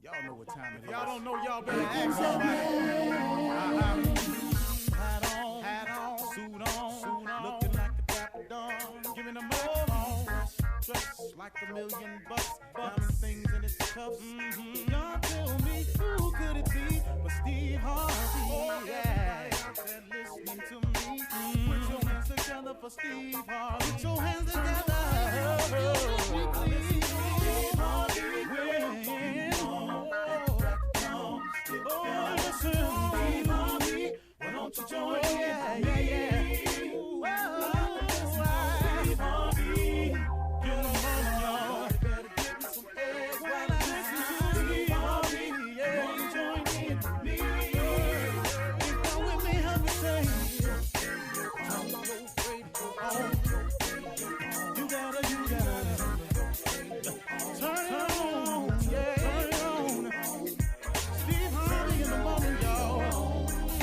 Y'all know what time it is. Y'all don't know, y'all better ask somebody. Hat on, suit on, looking like a dapper dawn, giving them all dressed like $1,000,000, diamond things in its cuffs. Y'all tell me who could it be but Steve Harvey? Oh yeah, listening to me. Put your hands together for Steve Harvey. Put your hands together. Steve Harvey. Oh, listen, Steve Harvey. Why don't you join in? Yeah. Steve Harvey. Get on, y'all. Better give me some eggs while I listen to Steve Harvey. Yeah, join in with me. Come with me, help me say. You gotta turn it on, yeah. Turn it on. Steve Harvey in the morning, y'all. I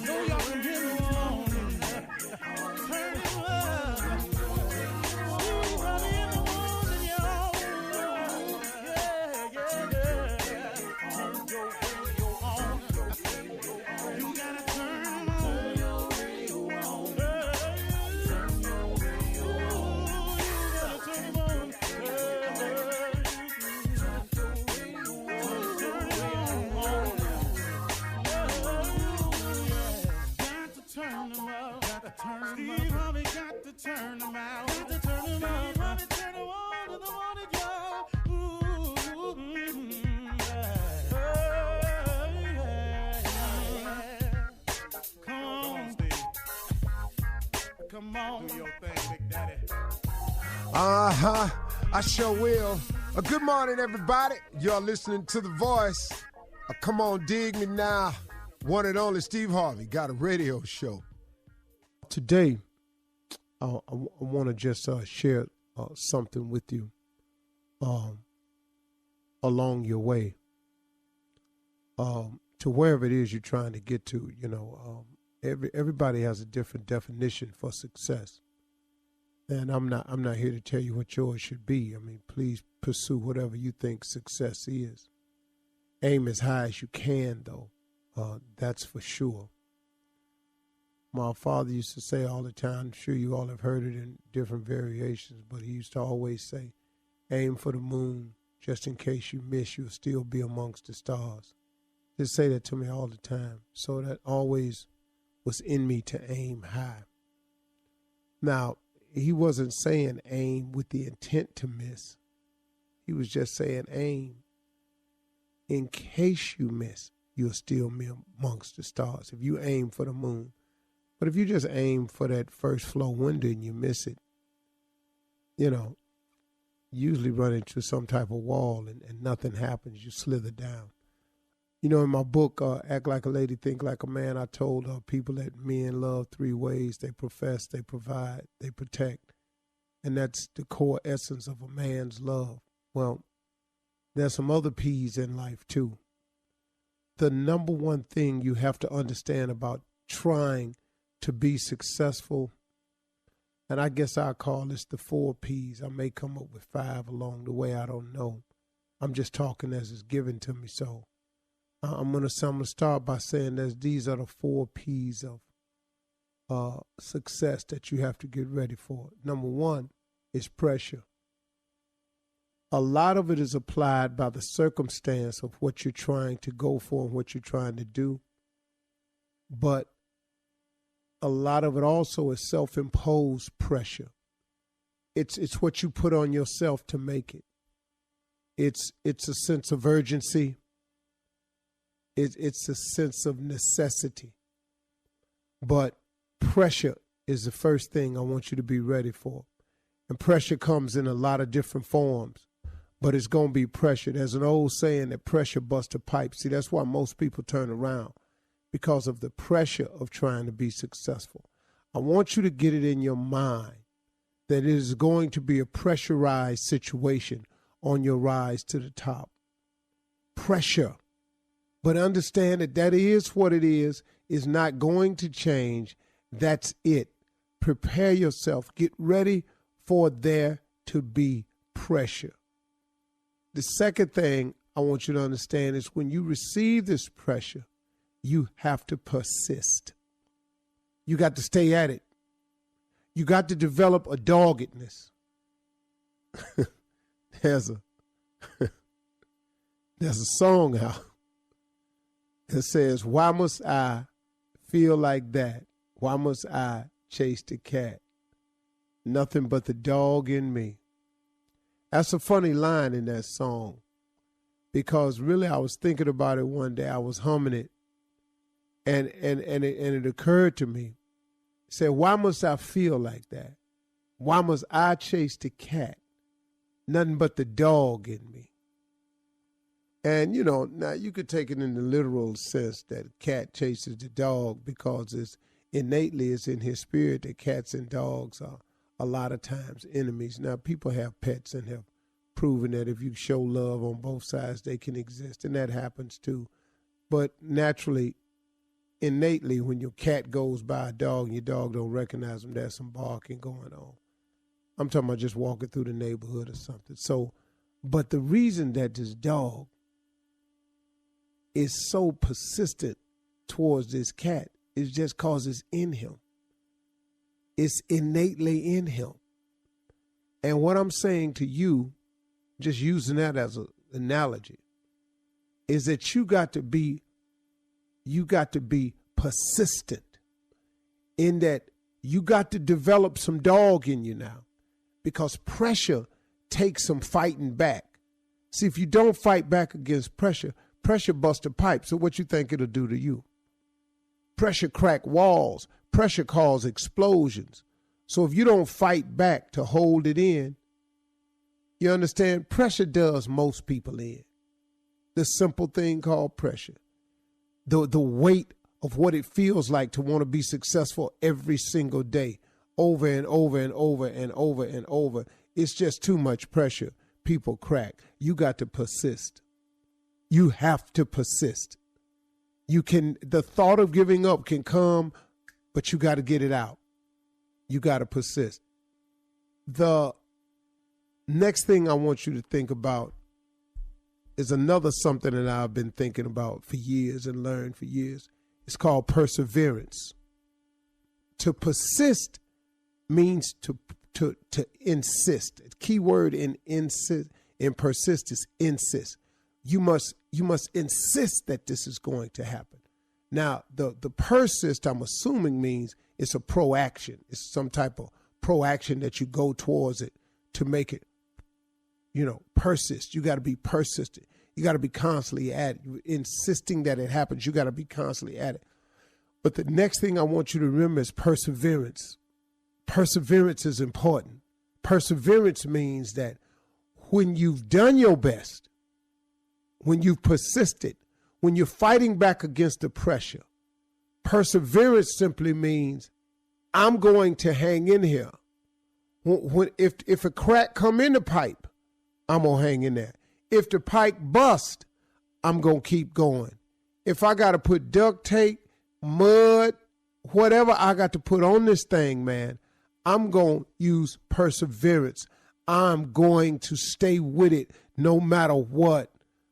know y'all can hear me on. Turn it up. Steve Harvey in the morning, y'all. Yeah. Turn your radio on. You gotta turn your radio on. Turn your radio on. You gotta turn it on. Turn them out. Steve Harvey got to turn them out. Steve Harvey turn them on in the morning, y'all. Come on, Steve. Come on. Do your thing, Big Daddy. I sure will. Good morning, everybody. You're listening to The Voice. Come on, dig me now. One and only Steve Harvey got a radio show. Today, I want to just share something with you along your way to wherever it is you're trying to get to. You know, everybody has a different definition for success, and I'm not here to tell you what yours should be. I mean, please pursue whatever you think success is. Aim as high as you can, though. That's for sure. My father used to say all the time, I'm sure you all have heard it in different variations, but he used to always say, aim for the moon, just in case you miss, you'll still be amongst the stars. Just say that to me all the time. So that always was in me to aim high. Now, he wasn't saying aim with the intent to miss. He was just saying aim in case you miss. You'll still be amongst the stars if you aim for the moon. But if you just aim for that first floor window and you miss it, you know, usually run into some type of wall and nothing happens. You slither down. You know, in my book, Act Like a Lady, Think Like a Man, I told people that men love three ways. They profess, they provide, they protect. And that's the core essence of a man's love. Well, there's some other P's in life, too. The number one thing you have to understand about trying to be successful, and I guess I'll call this the 4 P's. I may come up with 5 along the way. I don't know. I'm just talking as it's given to me. So I'm gonna start by saying that these are the 4 P's of success that you have to get ready for. Number 1 is pressure. A lot of it is applied by the circumstance of what you're trying to go for and what you're trying to do. But a lot of it also is self-imposed pressure. It's what you put on yourself to make it. It's a sense of urgency. It's a sense of necessity. But pressure is the first thing I want you to be ready for. And pressure comes in a lot of different forms. But it's going to be pressure. There's an old saying that pressure busts a pipe. See, that's why most people turn around, because of the pressure of trying to be successful. I want you to get it in your mind that it is going to be a pressurized situation on your rise to the top. Pressure. But understand that is what it is not going to change. That's it. Prepare yourself. Get ready for there to be pressure. The second thing I want you to understand is when you receive this pressure, you have to persist. You got to stay at it. You got to develop a doggedness. There's a song out that says, why must I feel like that? Why must I chase the cat? Nothing but the dog in me. That's a funny line in that song, because really I was thinking about it one day. I was humming it, and it occurred to me. It said, why must I feel like that? Why must I chase the cat? Nothing but the dog in me. And, you know, now you could take it in the literal sense that a cat chases the dog because it's innately it's in his spirit that cats and dogs are a lot of times enemies. Now, people have pets and have proven that if you show love on both sides, they can exist, and that happens too. But naturally, innately, when your cat goes by a dog and your dog don't recognize them, there's some barking going on. I'm talking about just walking through the neighborhood or something. So, but the reason that this dog is so persistent towards this cat is just because it's in him. It's innately in him. And what I'm saying to you, just using that as an analogy, is that you got to be persistent in that you got to develop some dog in you now, because pressure takes some fighting back. See, if you don't fight back against pressure, pressure busts a pipe. So what you think it'll do to you? Pressure crack walls. Pressure causes explosions. So if you don't fight back to hold it in, you understand, pressure does most people in. The simple thing called pressure. The weight of what it feels like to want to be successful every single day, over and over and over and over and over. It's just too much pressure. People crack. You got to persist. You have to persist. The thought of giving up can come, but you got to get it out. You got to persist. The next thing I want you to think about is another something that I've been thinking about for years and learned for years. It's called perseverance. To persist means to insist. The key word in persist is insist. You must insist that this is going to happen. Now, the persist, I'm assuming, means it's a proaction. It's some type of proaction that you go towards it to make it, persist. You got to be persistent. You got to be constantly at it. You're insisting that it happens. You got to be constantly at it. But the next thing I want you to remember is perseverance. Perseverance is important. Perseverance means that when you've done your best, when you've persisted, when you're fighting back against the pressure, perseverance simply means I'm going to hang in here. If a crack come in the pipe, I'm going to hang in there. If the pipe bust, I'm going to keep going. If I got to put duct tape, mud, whatever I got to put on this thing, man, I'm going to use perseverance. I'm going to stay with it no matter what.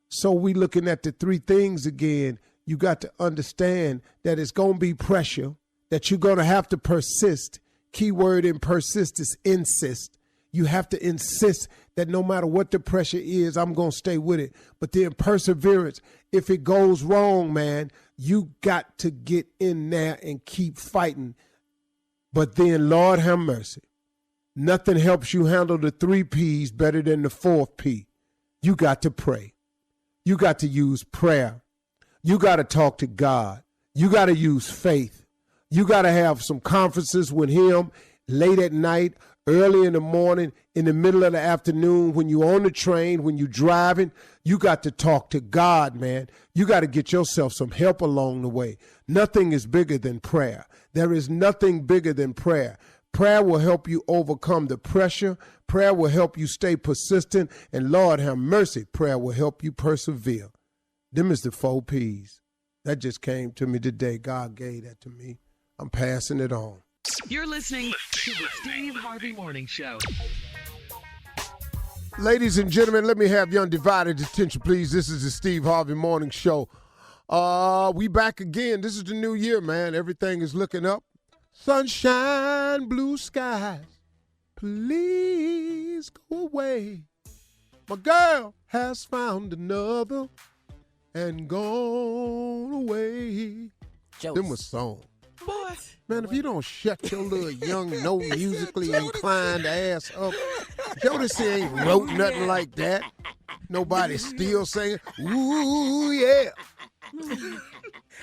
So we looking at the three things again. You got to understand that it's going to be pressure, that you're going to have to persist. Key word in persist is insist. You have to insist that no matter what the pressure is, I'm going to stay with it. But then perseverance, if it goes wrong, man, you got to get in there and keep fighting. But then, Lord have mercy, nothing helps you handle the 3 P's better than the 4th P. You got to pray. You got to use prayer. You got to talk to God. You got to use faith. You got to have some conferences with him late at night, early in the morning, in the middle of the afternoon, when you're on the train, when you're driving. You got to talk to God, man. You got to get yourself some help along the way. Nothing is bigger than prayer. There is nothing bigger than prayer. Prayer will help you overcome the pressure. Prayer will help you stay persistent. And Lord have mercy, prayer will help you persevere. Them is the 4 P's. That just came to me today. God gave that to me. I'm passing it on. You're listening to the Steve Harvey Morning Show. Ladies and gentlemen, let me have your undivided attention, please. This is the Steve Harvey Morning Show. We back again. This is the new year, man. Everything is looking up. Sunshine, blue skies, please go away. My girl has found another and gone away. Them was songs. What? Man, if you don't shut your little young, no musically inclined ass up, Jodeci ain't wrote nothing like that. Nobody still singing, ooh, yeah.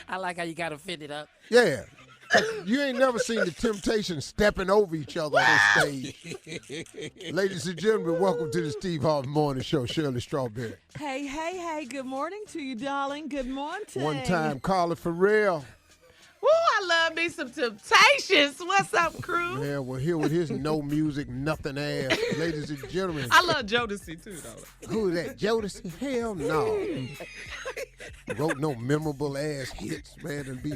I like how you got to fit it up. Yeah. You ain't never seen the Temptations stepping over each other on stage. Ladies and gentlemen, welcome to the Steve Harvey Morning Show. Shirley Strawberry. Hey, good morning to you, darling. Good morning. One time, Carla, for real. Woo, I love me some Temptations. What's up, crew? Yeah, we're here with his no music, nothing ass. Ladies and gentlemen. I love Jodeci, too, though. Who is that, Jodeci? Hell no. Wrote no memorable ass hits, man. It'll be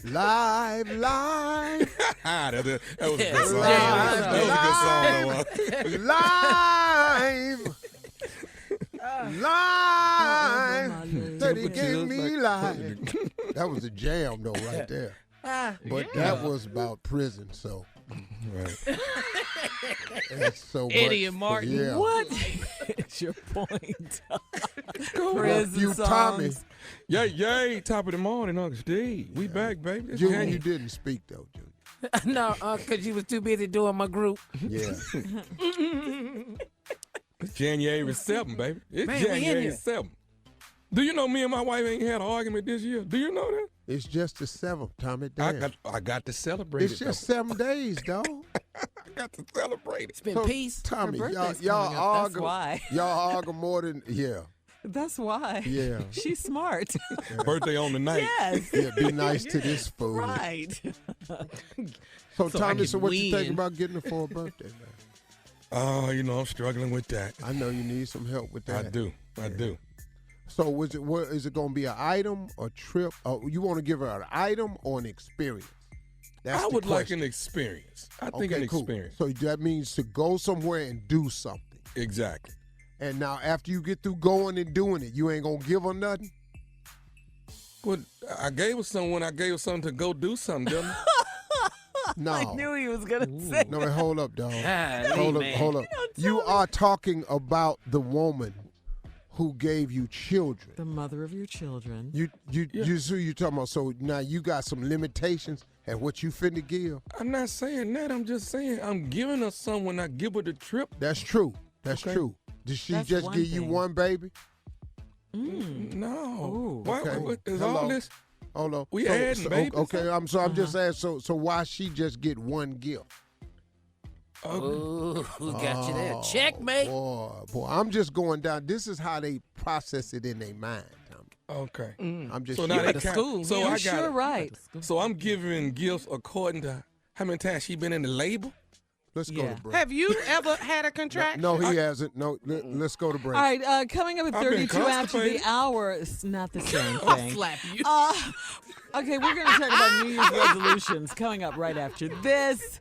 live. that was a good song. That was a good song. Live. That he gave me life. That was a jam, though, right there. But that was about prison, so. Right. That's so Eddie much, and Martin. Yeah. What is your point? You Tommy. Yay, top of the morning, Uncle Steve. We back, baby. It's Junior, January. you didn't speak, though, Junior. No, because you was too busy doing my group. Yeah. It's January 7th, baby. It's Man, we in January here. 7th. Do you know me and my wife ain't had an argument this year? Do you know that? It's just the 7th, Tommy. Damn. I got to celebrate It's it. just 7 days, dog. I got to celebrate It's it. been peace. Tommy, Her y'all birthday's coming up. That's argue. why. Y'all argue more than, yeah. That's why. Yeah. She's smart. Birthday on the night. Yes. Yeah, be nice to this fool. Right. So So I Tommy, can so what you think win. about getting her for a birthday, man? Oh, I'm struggling with that. I know you need some help with that. I do. So is it going to be an item or trip? Or you want to give her an item or an experience? That's I the would like question. an experience. I think Okay, an cool. experience. So that means to go somewhere and do something. Exactly. And now after you get through going and doing it, you ain't going to give her nothing? Well, I gave her something to go do something, didn't I? No. I knew he was going to say. No, man, hold up, dog. Golly, Hold up. You are talking about the woman who gave you children. The mother of your children. You talking about, so now you got some limitations at what you finna give? I'm not saying that. I'm just saying I'm giving her some when I give her the trip. That's true. That's Okay. true. Did she That's just one give you thing. one baby? No. Ooh. Why, Okay. what is Hello. all this? Hold on. We adding babies. Okay, I'm just asking, so why she just get one gift? Ooh, who got you there? Checkmate. Boy, I'm just going down. This is how they process it in their mind, Tommy. Okay. I'm just So sharing. now they to count. school. So You're I got sure it. right. So I'm giving gifts according to how many times she been in the label. Let's go Yeah. to break. Have you ever had a contraction? No, he hasn't. No, let's go to break. All right, coming up at I've been 32 after the constipated. hour. It's not the same I'll thing. slap you. Okay, we're going to talk about New Year's resolutions coming up right after this.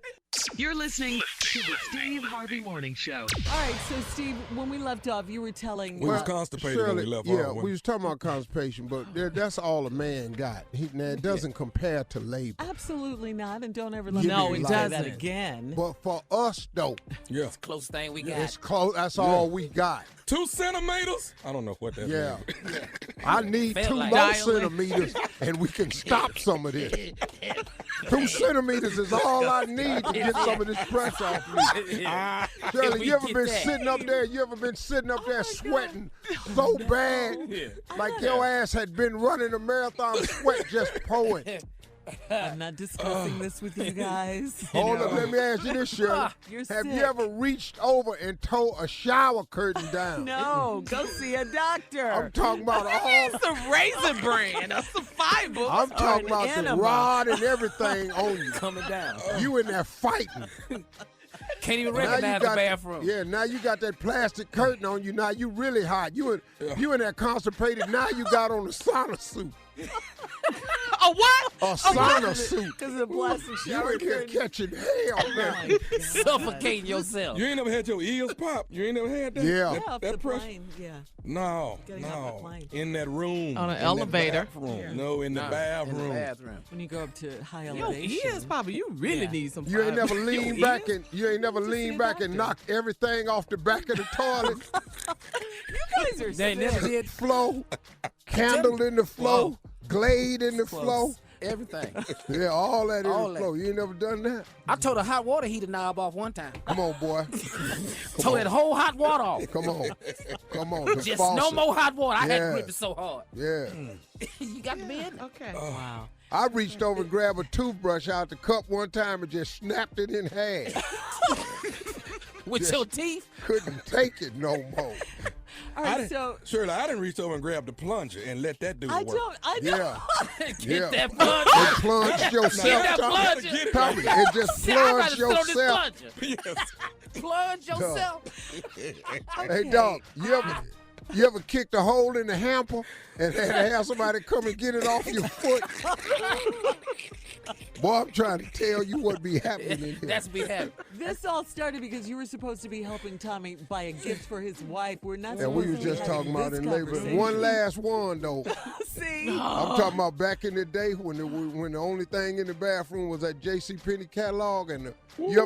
You're listening to the Steve Harvey Morning Show. All right, so Steve, when we left off, you were telling We was constipated when we left yeah, off. we was talking about constipation, but that's all a man got. Now, it doesn't compare to labor. Absolutely not, and don't ever let You me be say lying. that again. But for us, though, Yeah. Close thing we got. it's close. That's all we got. 2 centimeters? I don't know what that Yeah. means. I need Felt 2 like more dialing. centimeters, and we can stop some of this. 2 centimeters is all I need to get some of this pressure off me. Shirley, we you ever get been that? sitting up there? You ever been sitting up there sweating so bad, like your ass had been running a marathon, sweat just pouring? I'm not discussing this with you guys. Hold up, let me ask you this, Shirley. You're Have you sick. ever reached over and tore a shower curtain down? No, go see a doctor. I'm talking about all. Some Raisin Bran or some fiber. I'm talking about the enema. rod and everything on you. Coming down. You in there fighting. Can't even Now you recognize the got- bathroom. Yeah, now you got that plastic curtain on you. Now you really hot. You in there constipated. Now you got on a sauna suit. A what? A sauna suit. Because of the plastic You shower in here curtain. catching hell, man. Suffocating yourself. You ain't never had your ears pop? You ain't never had that? Yeah. Yeah, off that the pressure? plane. Yeah. No, Getting off the no. plane. In that room. On an in that elevator. bathroom. No, in the bathroom. In the bathroom. When you go up to high Your elevation. ears, Papa, you really need some You ain't never fiber. leaned back and knock everything off the back of the toilet. You guys are They never sick. did Flow, candle in the flow, glade in the flow. everything. Yeah, all that in All the that. flow. You ain't never done that? I tore the hot water heater knob off one time. Come on, boy. Tore that whole hot water off. Come on. Come on. The Just faucet. no more hot water. I had Yeah. to grip it so hard. Yeah. You got the bed? Okay. Wow. I reached over and grabbed a toothbrush out the cup one time and just snapped it in half. With your teeth? Couldn't take it no more. All right, so Shirley, I didn't reach over and grab the plunger and let that do the work. I don't. Yeah. Get Yeah. that plunge. It plunged yourself. Get that Tommy. plunger. Tommy, it just See, I gotta plunged throw this yourself. plunger. Plunge yourself. Hey, dog, you ever kicked a hole in the hamper and had to have somebody come and get it off your foot? Boy, I'm trying to tell you what be happening in here. That's what we have. This all started because you were supposed to be helping Tommy buy a gift for his wife. We're not. And we supposed was to be just having talking about this in labor. conversation. One last one, though. See. I'm talking about back in the day when the only thing in the bathroom was that J.C. Penney catalog, and you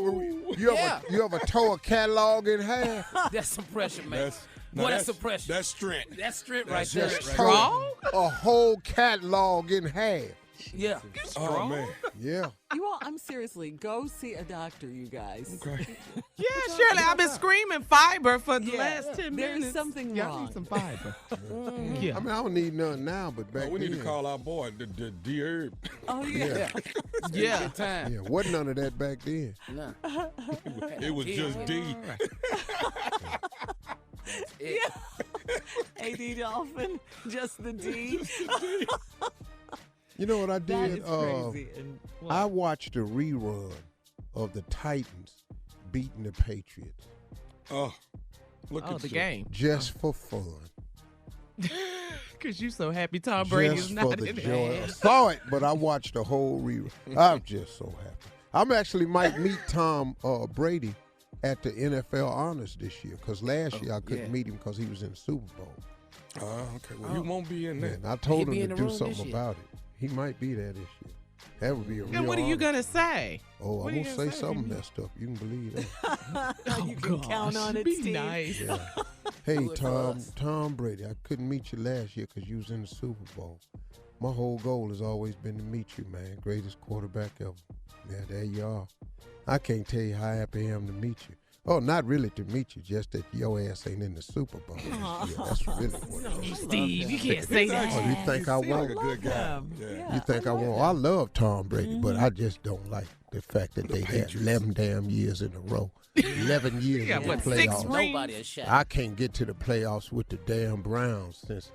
ever tore a catalog in half? That's some pressure, man. That's some pressure. That's strength. That's strength right there. Just tore a whole catalog in half. Yeah. Oh, man. Yeah. You all, I'm seriously, go see a doctor, you guys. Okay. Yeah, Shirley, I've been screaming fiber for the last 10 There's minutes. something Y'all wrong. need some fiber. I mean, I don't need none now, but back We need to then. call our boy, the D-Herb. Oh, yeah. Yeah. Good time. Yeah, wasn't none of that back then. No. It was just D. AD Dolphin, just the D. You know what I That did? is crazy. And I watched a rerun of the Titans beating the Patriots Oh, look Oh, at the you. game. just for fun. Because you so happy Tom Brady Just is for not the in joy. there. I saw it, but I watched the whole rerun. I'm just so happy. I'm actually might meet Tom Brady at the NFL Honors this year, because last year I couldn't meet him because he was in the Super Bowl. Okay, well, you won't be in there. And I told be him in to the do room something this year. about it. He might be there this year. That would be a real And what are you honor. going to say? Oh, what I'm are you going to gonna say say? something messed up. You can believe that. you can count on it, Be Steve. nice. Yeah. Hey, Do it for us. Tom Brady, I couldn't meet you last year because you was in the Super Bowl. My whole goal has always been to meet you, man. Greatest quarterback ever. Yeah, there you are. I can't tell you how happy I am to meet you. Oh, not really to meet you, just that your ass ain't in the Super Bowl. Yeah, that's really what it is. Steve, you can't say Oh, that. you think I Like won't? a good guy. You think I won't? I love Tom Brady, but I just don't like the fact that they had 11 damn years in a row. 11 years got, in the what, 6 playoffs. rings? Nobody a shot. I can't get to the playoffs with the damn Browns since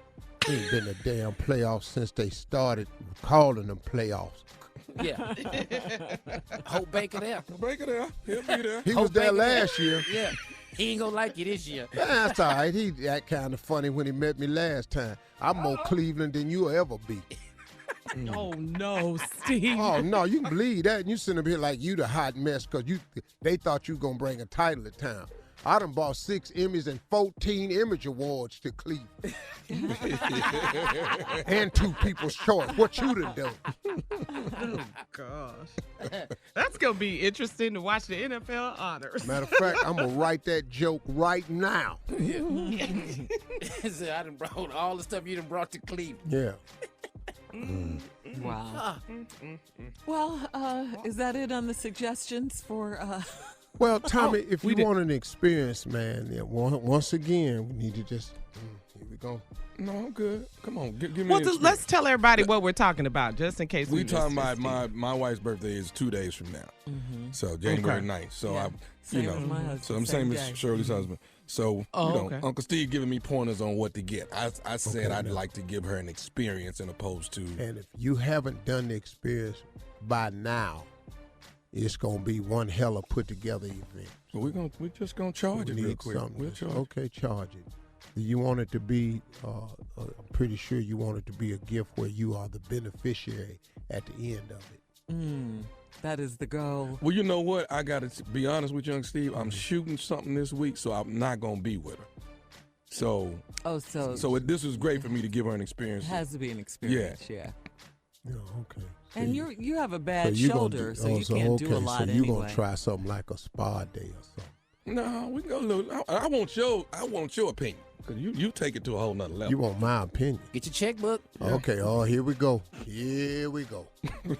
ain't been a damn playoffs since they started calling them playoffs. Yeah. Hope Baker there. Break it out. He'll be there. He was Hope there Baker last year. Yeah. He ain't gonna like you this year. That's all right. He that kind of funny when he met me last time. I'm more Cleveland than you'll ever be. Oh, no, Steve. Oh no, you can believe that. And you sitting up here like you the hot mess because they thought you were gonna bring a title to town. I done bought 6 Emmys and 14 Image Awards to Cleveland. And 2 People's Choice. What you done done? Oh, gosh. That's going to be interesting to watch the NFL honors. Matter of fact, I'm gonna write that joke right now. So I done brought all the stuff you done brought to Cleveland. Yeah. Wow. Well, is that it on the suggestions for? Well, Tommy, if we you did- want an experience, man, once again, we need to just here we go. No, I'm good. Come on, give me Well, an experience. let's tell everybody what we're talking about, just in case We missed talking it, about Steve. my wife's birthday is 2 days from now. So January 9th. So Yeah. I, Same you as my know, husband, so I'm same same day. as Shirley's husband. So Oh, you know, okay. Uncle Steve giving me pointers on what to get. I said I'd like to give her an experience as opposed to. And if you haven't done the experience by now, it's gonna be one hella put together event. So we're just gonna charge We it real need quick. something. We'll charge. Okay, charge it. You want it to be, I'm pretty sure you want it to be a gift where you are the beneficiary at the end of it. That is the goal. Well, you know what? I got to be honest with young Steve. I'm shooting something this week, so I'm not going to be with her. So this is great for me to give her an experience. It has to be an experience, yeah. Yeah, okay. And you have a bad shoulder, so you can't do a lot anyway. So you're going to try something like a spa day or something. No, we can go a little. I want your opinion. Because you take it to a whole nother level. You want my opinion. Get your checkbook. Yeah. Okay, here we go. Here we go. Come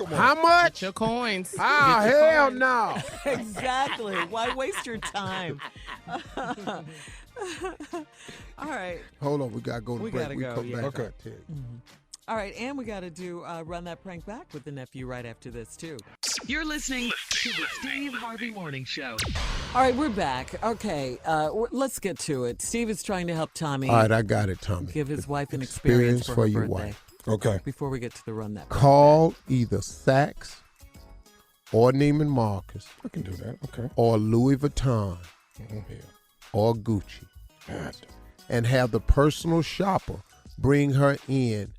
on. How much? Get your coins. Oh, hell no. Exactly. Why waste your time? All right. Hold on, we got to go to break. Gotta go, come yeah. back. Okay. I'll tell you. All right, and we got to do Run That Prank Back with the nephew right after this, too. You're listening to the Steve Harvey Morning Show. All right, we're back. Okay, let's get to it. Steve is trying to help Tommy. All right, I got it, Tommy. Give his wife an experience for her your birthday. wife. Okay. Before we get to the Run That Prank Call either Saks or Neiman Marcus I can do that. Okay. or Louis Vuitton Yeah. or Gucci and have the personal shopper bring her in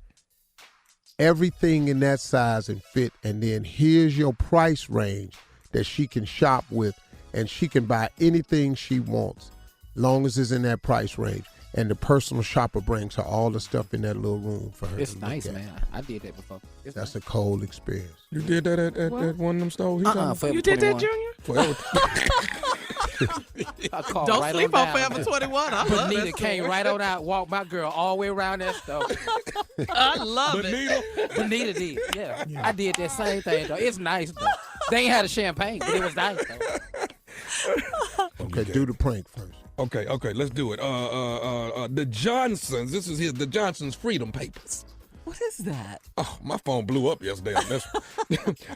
everything in that size and fit, and then here's your price range that she can shop with, and she can buy anything she wants long as it's in that price range, and the personal shopper brings her all the stuff in that little room for her It's to look nice, at. man. I did that before. That's a cold experience. You did that at one of them stores? Forever You did that, 21. Junior? Forever. I called Don't right sleep on on down. Forever 21. I love Benita that came store. right on out, walked my girl all the way around that store. I love it. Benita did, yeah. I did that same thing, though. It's nice, though. They ain't had a champagne, but it was nice, though. Okay, do the prank first. Okay, let's do it. The Johnsons, the Johnsons Freedom Papers. What is that? Oh, my phone blew up yesterday on this.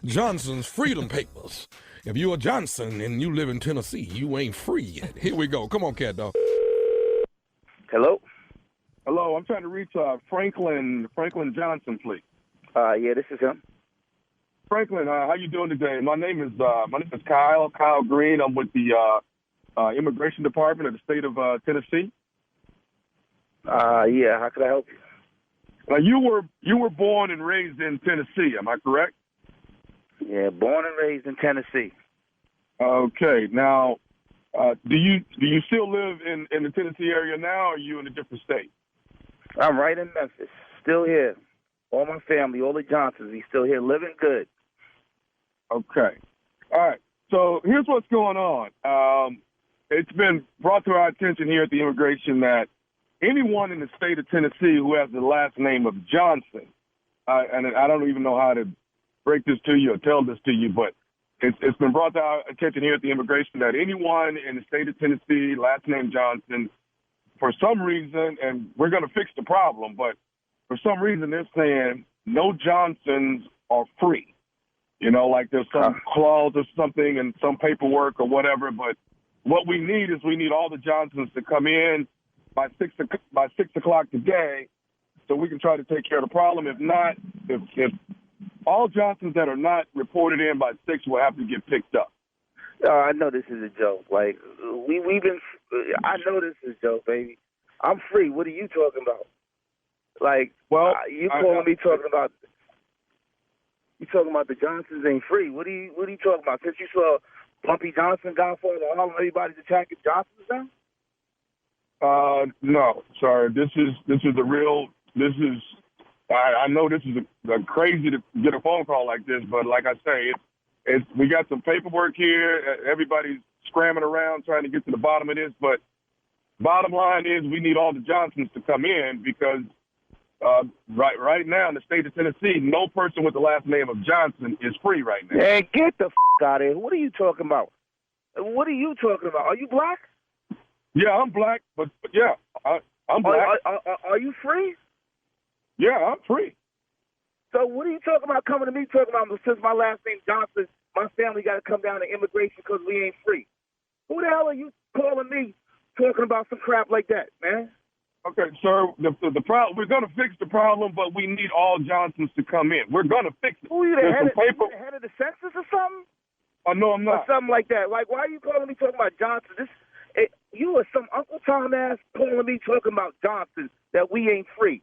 Johnson's Freedom Papers. If you're a Johnson and you live in Tennessee, you ain't free yet. Here we go. Come on, cat dog. Hello? Hello, I'm trying to reach Franklin Johnson, please. Yeah, this is him. Franklin, how you doing today? My name is Kyle Green. I'm with the Immigration Department of the state of Tennessee. Yeah, how could I help you? Now, you were born and raised in Tennessee, am I correct? Yeah, born and raised in Tennessee. Okay. Now, do you still live in the Tennessee area now, or are you in a different state? I'm right in Memphis, still here. All my family, all the Johnsons, we still here, living good. Okay. All right. So here's what's going on. It's been brought to our attention here at the immigration that anyone in the state of Tennessee who has the last name of Johnson, and I don't even know how to break this to you or tell this to you, but it's been brought to our attention here at the immigration that anyone in the state of Tennessee, last name Johnson, for some reason, and we're going to fix the problem, but for some reason they're saying no Johnsons are free. You know, like there's some clause or something and some paperwork or whatever, but what we need is all the Johnsons to come in by 6 o'clock today so we can try to take care of the problem. If not, if all Johnsons that are not reported in by 6 will have to get picked up. I know this is a joke. Like, I know this is a joke, baby. I'm free. What are you talking about? Like, well, you talking about the Johnsons ain't free. What are you talking about? Since you saw Bumpy Johnson got for all everybody's attacking Johnsons now? No, sorry. This is a real. I know this is a crazy to get a phone call like this, but like I say, we got some paperwork here. Everybody's scrambling around trying to get to the bottom of this, but bottom line is we need all the Johnsons to come in because right now in the state of Tennessee, no person with the last name of Johnson is free right now. Man, get the out of here. What are you talking about? What are you talking about? Are you black? Yeah, I'm black, but yeah, I'm black. Are you free? Yeah, I'm free. So what are you talking about coming to me talking about since my last name Johnson, my family got to come down to immigration because we ain't free? Who the hell are you calling me talking about some crap like that, man? Okay, sir, the problem, we're going to fix the problem, but we need all Johnsons to come in. We're going to fix it. Who are you, the head of the census or something? Oh, no, I'm not. Or something like that. Like, why are you calling me talking about Johnson? You are some Uncle Tom ass calling me talking about Johnson that we ain't free,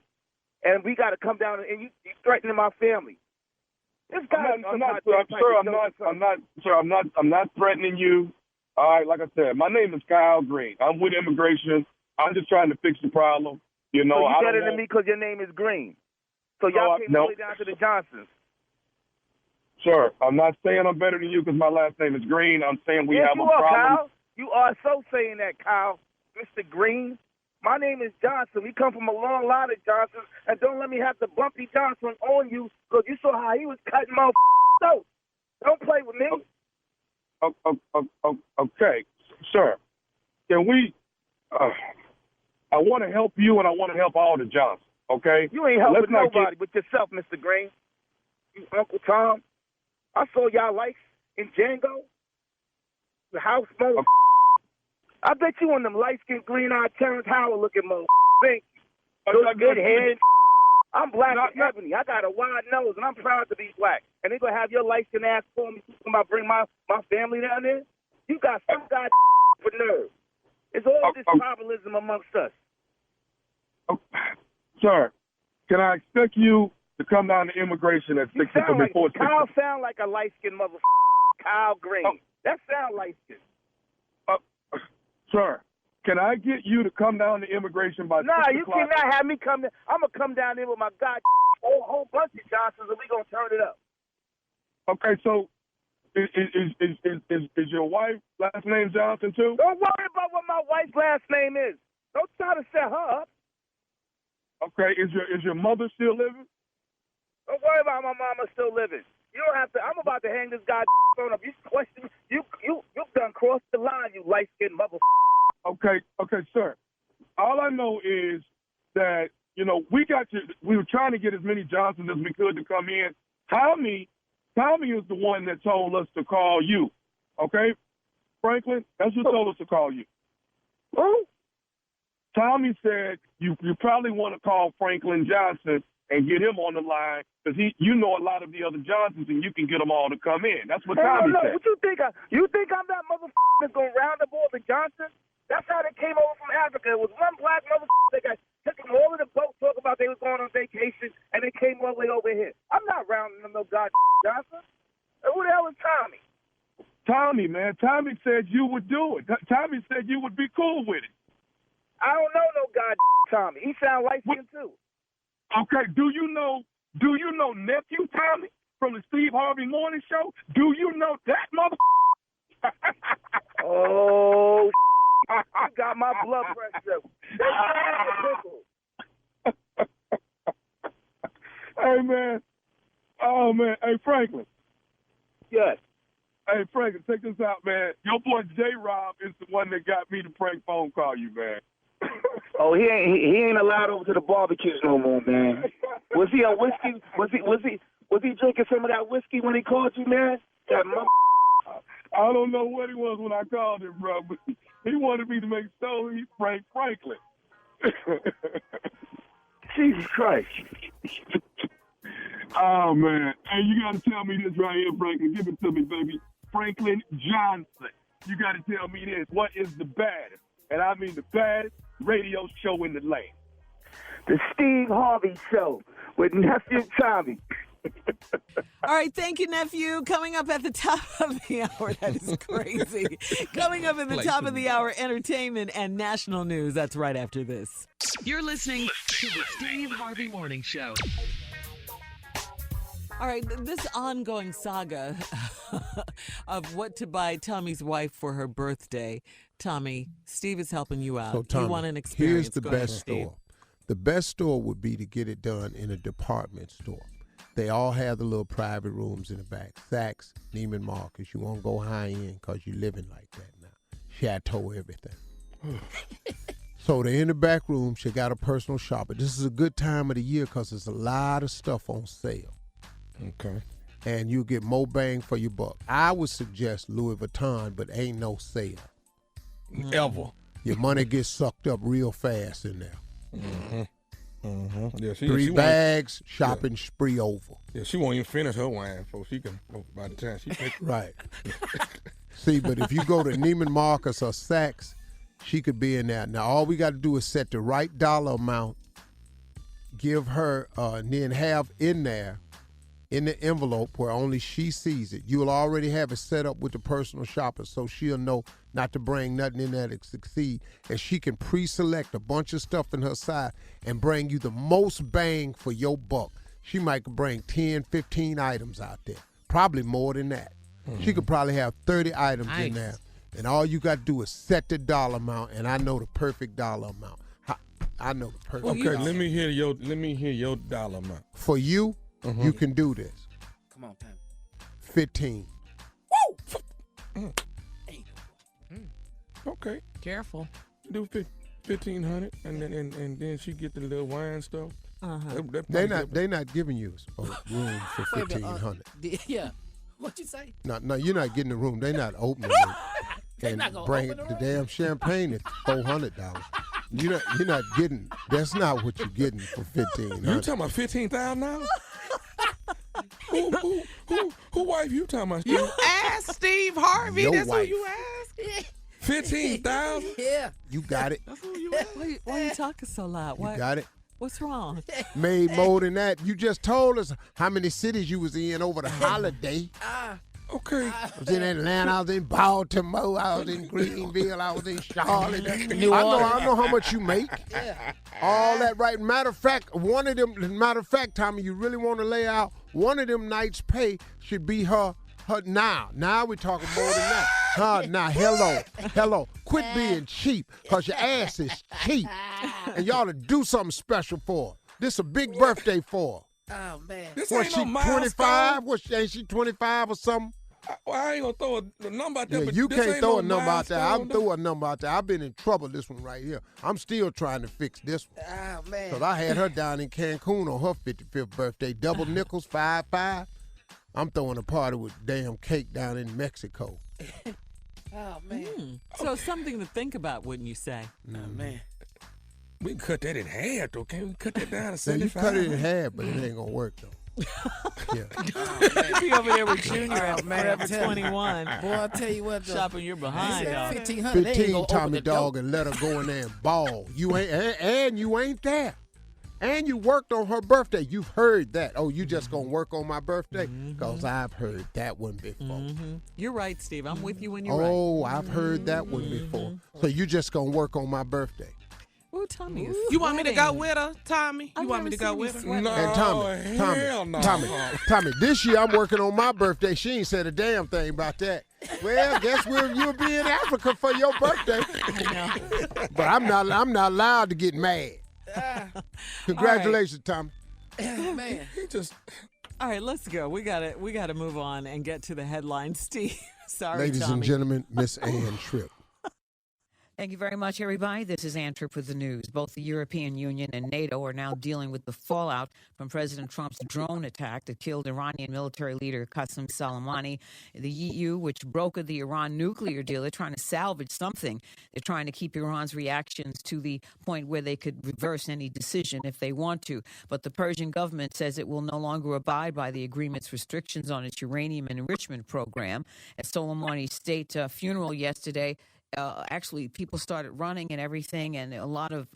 and we got to come down and you threatening my family. I'm not threatening you. All right, like I said, my name is Kyle Green. I'm with immigration. I'm just trying to fix the problem. You know, so you better than me because your name is Green. So y'all came all the way down to the Johnsons. Sure, I'm not saying I'm better than you because my last name is Green. I'm saying we have a problem. Kyle. You are so saying that, Kyle, Mr. Green. My name is Johnson. We come from a long line of Johnsons, and don't let me have the bumpy Johnson on you because you saw how he was cutting my throat. Don't play with me. Okay, sir. Can we? I want to help you, and I want to help all the Johnsons. Okay. You ain't helping nobody but yourself, Mr. Green. You Uncle Tom. I saw y'all likes in Django. The house mode. I bet you on them light-skinned, green-eyed Terrence Howard looking mode. Think. Those good head. I'm black and ebony. I got a wide nose, and I'm proud to be black. And they gonna have your light-skinned ass call me about bring my family down there? You got some guy for nerve. It's all this tribalism amongst us. Sir, can I expect you to come down to immigration at 6 o'clock before 6? Kyle sound like a light-skinned mother. Kyle Green. That sound light-skinned. Sir, can I get you to come down to immigration by 6 o'clock? Nah, you cannot have me come there. I'm going to come down there with my whole bunch of Johnsons, and we going to turn it up. Okay, so is your wife last name Johnson, too? Don't worry about what my wife's last name is. Don't try to set her up. Okay, is your mother still living? Don't worry about my mama still living. You don't have to. I'm about to hang this guy phone up. You question. You done crossed the line. You light skinned mother. Okay, sir. All I know is that we were trying to get as many Johnsons as we could to come in. Tommy is the one that told us to call you. Okay, Franklin, that's who told us to call you. Who? Tommy said you probably want to call Franklin Johnson and get him on the line because you know a lot of the other Johnsons and you can get them all to come in. That's what Tommy said. What you think? You think I'm that motherfucker that's going to round up all the Johnsons? That's how they came over from Africa. It was one black motherfucker that took them all in the boat, talk about they was going on vacation, and they came all the way over here. I'm not rounding them no goddamn Johnson. Who the hell is Tommy? Tommy, man. Tommy said you would do it. Tommy said you would be cool with it. I don't know no goddamn Tommy. He sound light-skinned too. Okay, do you know Nephew Tommy from the Steve Harvey Morning Show? Do you know that motherfucker? Oh, you got my blood pressure. Hey, man. Oh, man. Hey, Franklin. Yes. Hey, Franklin, check this out, man. Your boy J-Rob is the one that got me to prank phone call you, man. Oh, he ain't allowed over to the barbecues no more, man. Was he on whiskey? Was he drinking some of that whiskey when he called you, man? I don't know what he was when I called him, bro, but he wanted me to make sure he pranked Franklin. Jesus Christ. Oh, man. Hey, you got to tell me this right here, Franklin. Give it to me, baby. Franklin Johnson. You got to tell me this. What is the baddest, and I mean the baddest, radio show in the land? The Steve Harvey Show with Nephew Tommy. All right, thank you, Nephew. Coming up at the top of the hour, that is crazy. Coming up at the top of the hour, entertainment and national news. That's right after this. You're listening to the Steve Harvey Morning Show. All right, this ongoing saga of what to buy Tommy's wife for her birthday. Tommy, Steve is helping you out. So, Tommy, you want an experience. Here's the best store. The best store would be to get it done in a department store. They all have the little private rooms in the back. Saks, Neiman Marcus. You won't go high end because you're living like that now. Chateau, everything. So they're in the back room. She got a personal shopper. This is a good time of the year because there's a lot of stuff on sale. Okay. And you get more bang for your buck. I would suggest Louis Vuitton, but ain't no sale. Ever. Your money gets sucked up real fast in there. Mm-hmm. Mm-hmm. Yeah, Three bags, shopping spree over. Yeah, she won't even finish her wine before she can. By the time she pick. Right. See, but if you go to Neiman Marcus or Saks, she could be in there. Now, all we got to do is set the right dollar amount, give her, and then have in there, in the envelope where only she sees it. You'll already have it set up with the personal shopper so she'll know not to bring nothing in there to succeed. And she can pre-select a bunch of stuff in her side and bring you the most bang for your buck. She might bring 10, 15 items out there. Probably more than that. She could probably have 30 items in there. And all you got to do is set the dollar amount, and I know the perfect dollar amount. I know the perfect Okay, dollar let me hear your dollar amount. For you, you can do this. Come on, Pam. 15. Woo! Okay. Careful. Do 1,500, and then she get the little wine stuff. They not giving you a room for 1,500. Yeah. What you say? No, you're not getting the room. They not opening it. And not gonna bring open the the damn champagne at $400. You're not getting. That's not what you're getting for 1,500. You talking about $15,000? Who wife you talking about? Steve? You asked Steve Harvey. Your That's wife. who you asked. 15,000? Yeah. You got it. That's who you asked. Why are you talking so loud? You got it. What's wrong? Made more than that. You just told us how many cities you was in over the holiday. Okay. I was in Atlanta, I was in Baltimore, I was in Greenville, I was in Charlotte. New I Orleans. know how much you make. Yeah. All that right. Matter of fact, Tommy, you really want to lay out, one of them nights' pay should be her now. Now we're talking more than that. Now, hello. Quit being cheap, because your ass is cheap. And y'all to do something special for her. This a big birthday for her. Oh, man. This Was ain't she no 25? milestone. Ain't she 25 or something? I ain't gonna throw a number out there. Yeah, but you this can't ain't throw no a number out there. milestone, I'll throw a number out there. I've been in trouble this one right here. I'm still trying to fix this one. Oh, man. Because I had her down in Cancun on her 55th birthday. Double nickels, 5-5. I'm throwing a party with damn cake down in Mexico. Oh, man. So something to think about, wouldn't you say? Oh, man. We can cut that in half, though. Can't we cut that down to So 75? you cut it in half, but it ain't going to work, though. Yeah. Be over there with Junior at man, Forever I'm telling you. 21. Boy, I'll tell you what, though. Shopping your behind, dog. 1,500. They ain't 15, gonna open Tommy the door. Dog, and let her go in there and ball. You ain't, and you ain't there. And you worked on her birthday. You've heard that. Oh, you just going to work on my birthday? Because I've heard that one before. You're right, Steve. I'm with you when you're Oh, I've heard that one before. So you just going to work on my birthday. right. Ooh, Tommy is You want me to go sweating. with her, Tommy? I've You want me never to go seen with you her? sweat No, And hell no. Tommy, this year I'm working on my birthday. She ain't said a damn thing about that. Well, guess you'll be in Africa for your birthday. I know. But I'm not allowed to get mad. Congratulations, Tommy. Man. He just... All right, let's go. We gotta move on and get to the headlines, Steve. Sorry, Ladies Tommy. and gentlemen, Miss Ann Tripp. Thank you very much, everybody. This is Ann Tripp with the news. Both the European Union and NATO are now dealing with the fallout from President Trump's drone attack that killed Iranian military leader Qasem Soleimani. The EU, which brokered the Iran nuclear deal, they're trying to salvage something. They're trying to keep Iran's reactions to the point where they could reverse any decision if they want to. But the Persian government says it will no longer abide by the agreement's restrictions on its uranium enrichment program. At Soleimani's state funeral yesterday, actually, people started running and everything, and a lot of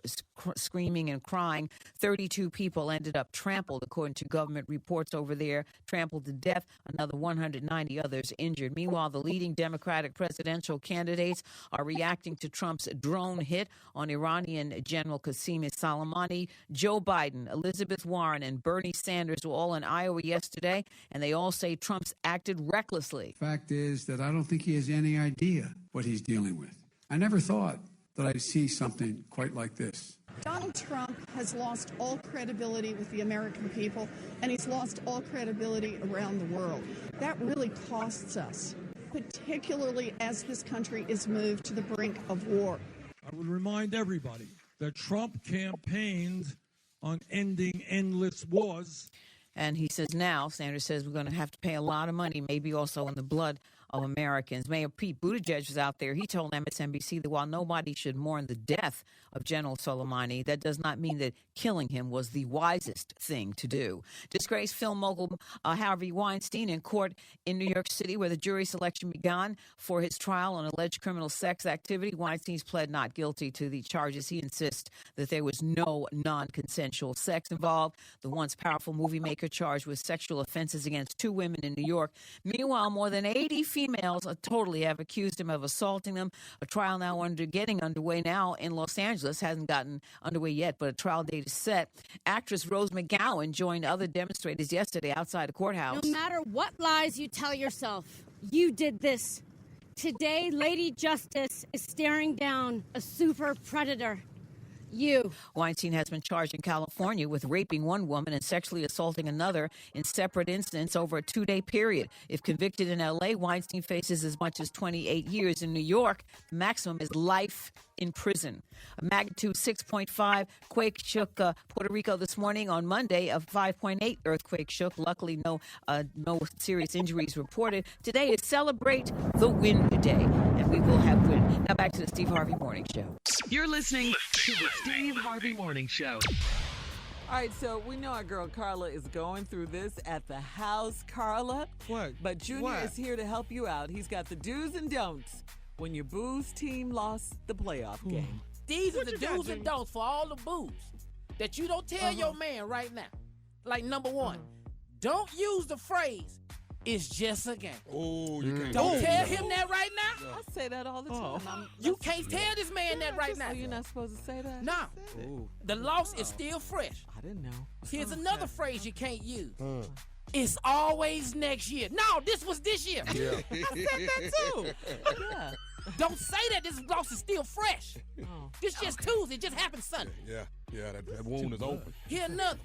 screaming and crying. 32 people ended up trampled, according to government reports over there, trampled to death. Another 190 others injured. Meanwhile, the leading Democratic presidential candidates are reacting to Trump's drone hit on Iranian General Qasem Soleimani. Joe Biden, Elizabeth Warren, and Bernie Sanders were all in Iowa yesterday, and they all say Trump's acted recklessly. Fact is that I don't think he has any idea what he's dealing with. I never thought that I'd see something quite like this. Donald Trump has lost all credibility with the American people, and he's lost all credibility around the world. That really costs us, particularly as this country is moved to the brink of war. I would remind everybody that Trump campaigned on ending endless wars. And he says now, Sanders says, we're going to have to pay a lot of money, maybe also in the blood of Americans. Mayor Pete Buttigieg was out there. He told MSNBC that while nobody should mourn the death of General Soleimani, that does not mean that killing him was the wisest thing to do. Disgraced film mogul Harvey Weinstein in court in New York City, where the jury selection began for his trial on alleged criminal sex activity. Weinstein's pled not guilty to the charges. He insists that there was no non-consensual sex involved. The once powerful movie maker charged with sexual offenses against 2 women in New York. Meanwhile, more than 80 females totally have accused him of assaulting them. A trial now getting underway now in Los Angeles. Hasn't gotten underway yet, but a trial date is set. Actress Rose McGowan joined other demonstrators yesterday outside the courthouse. No matter what lies you tell yourself, you did this. Today, Lady Justice is staring down a super predator. You. Weinstein has been charged in California with raping one woman and sexually assaulting another in separate incidents over a 2-day period. If convicted in L.A., Weinstein faces as much as 28 years. In New York, the maximum is life in prison. A magnitude 6.5 quake shook Puerto Rico this morning. On Monday, a 5.8 earthquake shook. Luckily, no serious injuries reported. Today is Celebrate the Wind Day, and we will have wind. Now back to the Steve Harvey Morning Show. You're listening to the Steve Harvey Morning Show. All right, so we know our girl Carla is going through this at the house. Carla, what? But Junior is here to help you out. He's got the do's and don'ts when your Boo's team lost the playoff game. These are the do's and don'ts for all the boos that you don't tell your man right now. Like, number one, don't use the phrase, "It's just a game." Oh, you can't. Don't tell him that right now. I say that all the time. You can't tell this man that right now. You're not supposed to say that? No. The loss is still fresh. I didn't know. Here's another phrase you can't use. It's always next year. No, this was this year. Yeah. I said that too. Yeah. Don't say that this loss is still fresh. This just Tuesday. It just happened Sunday. Yeah, that wound is open. Here another.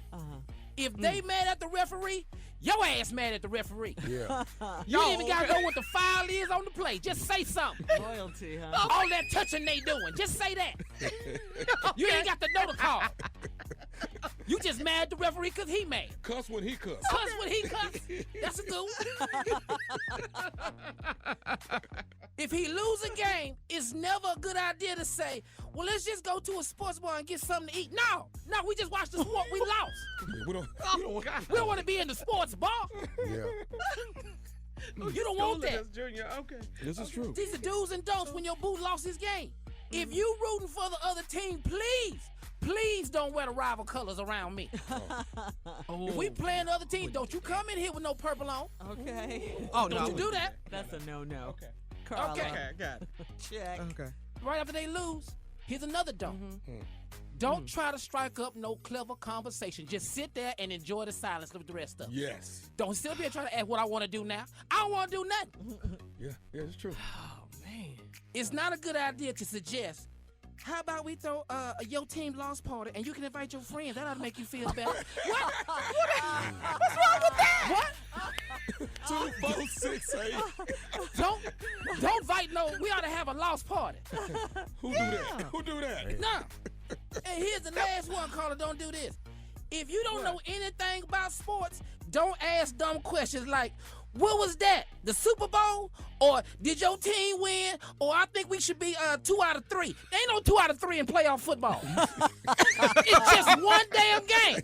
If they mad at the referee, your ass mad at the referee. Yeah. You ain't even gotta know what the foul is on the play. Just say something. Loyalty, huh? All that touching they doing. Just say that. You ain't got to know the call. You just mad at the referee because he mad. Cuss when he cuss. Cuss when he cuss. That's a good one. If he lose a game, it's never a good idea to say, well, let's just go to a sports bar and get something to eat. No, we just watched the sport we lost. We don't want to be in the sports bar. Yeah. You don't want that. Junior, okay. This is true. These are do's and don'ts when your boo lost his game. If you rooting for the other team, please don't wear the rival colors around me. If we playing the other team, don't you come in here with no purple on. Okay. Oh, don't you do that. That's a no-no. Okay. Carla. Okay, got it. Check. Okay. Right after they lose, here's another don't. Don't try to strike up no clever conversation. Just sit there and enjoy the silence with the rest of it. Yes. Don't sit up here trying to ask what I want to do now. I don't want to do nothing. Yeah, it's true. Oh, man. It's not a good idea to suggest, how about we throw your team loss party and you can invite your friends. That ought to make you feel better. What? What's wrong with that? What? 2, 4, 6, 8. Don't invite no. We ought to have a loss party. Who do that? Who do that? No. And here's the last one, Carla. Don't do this. If you don't know anything about sports, don't ask dumb questions like, what was that? The Super Bowl? Or did your team win? Or I think we should be 2 out of 3. There ain't no 2 out of 3 in playoff football. It's just one damn game.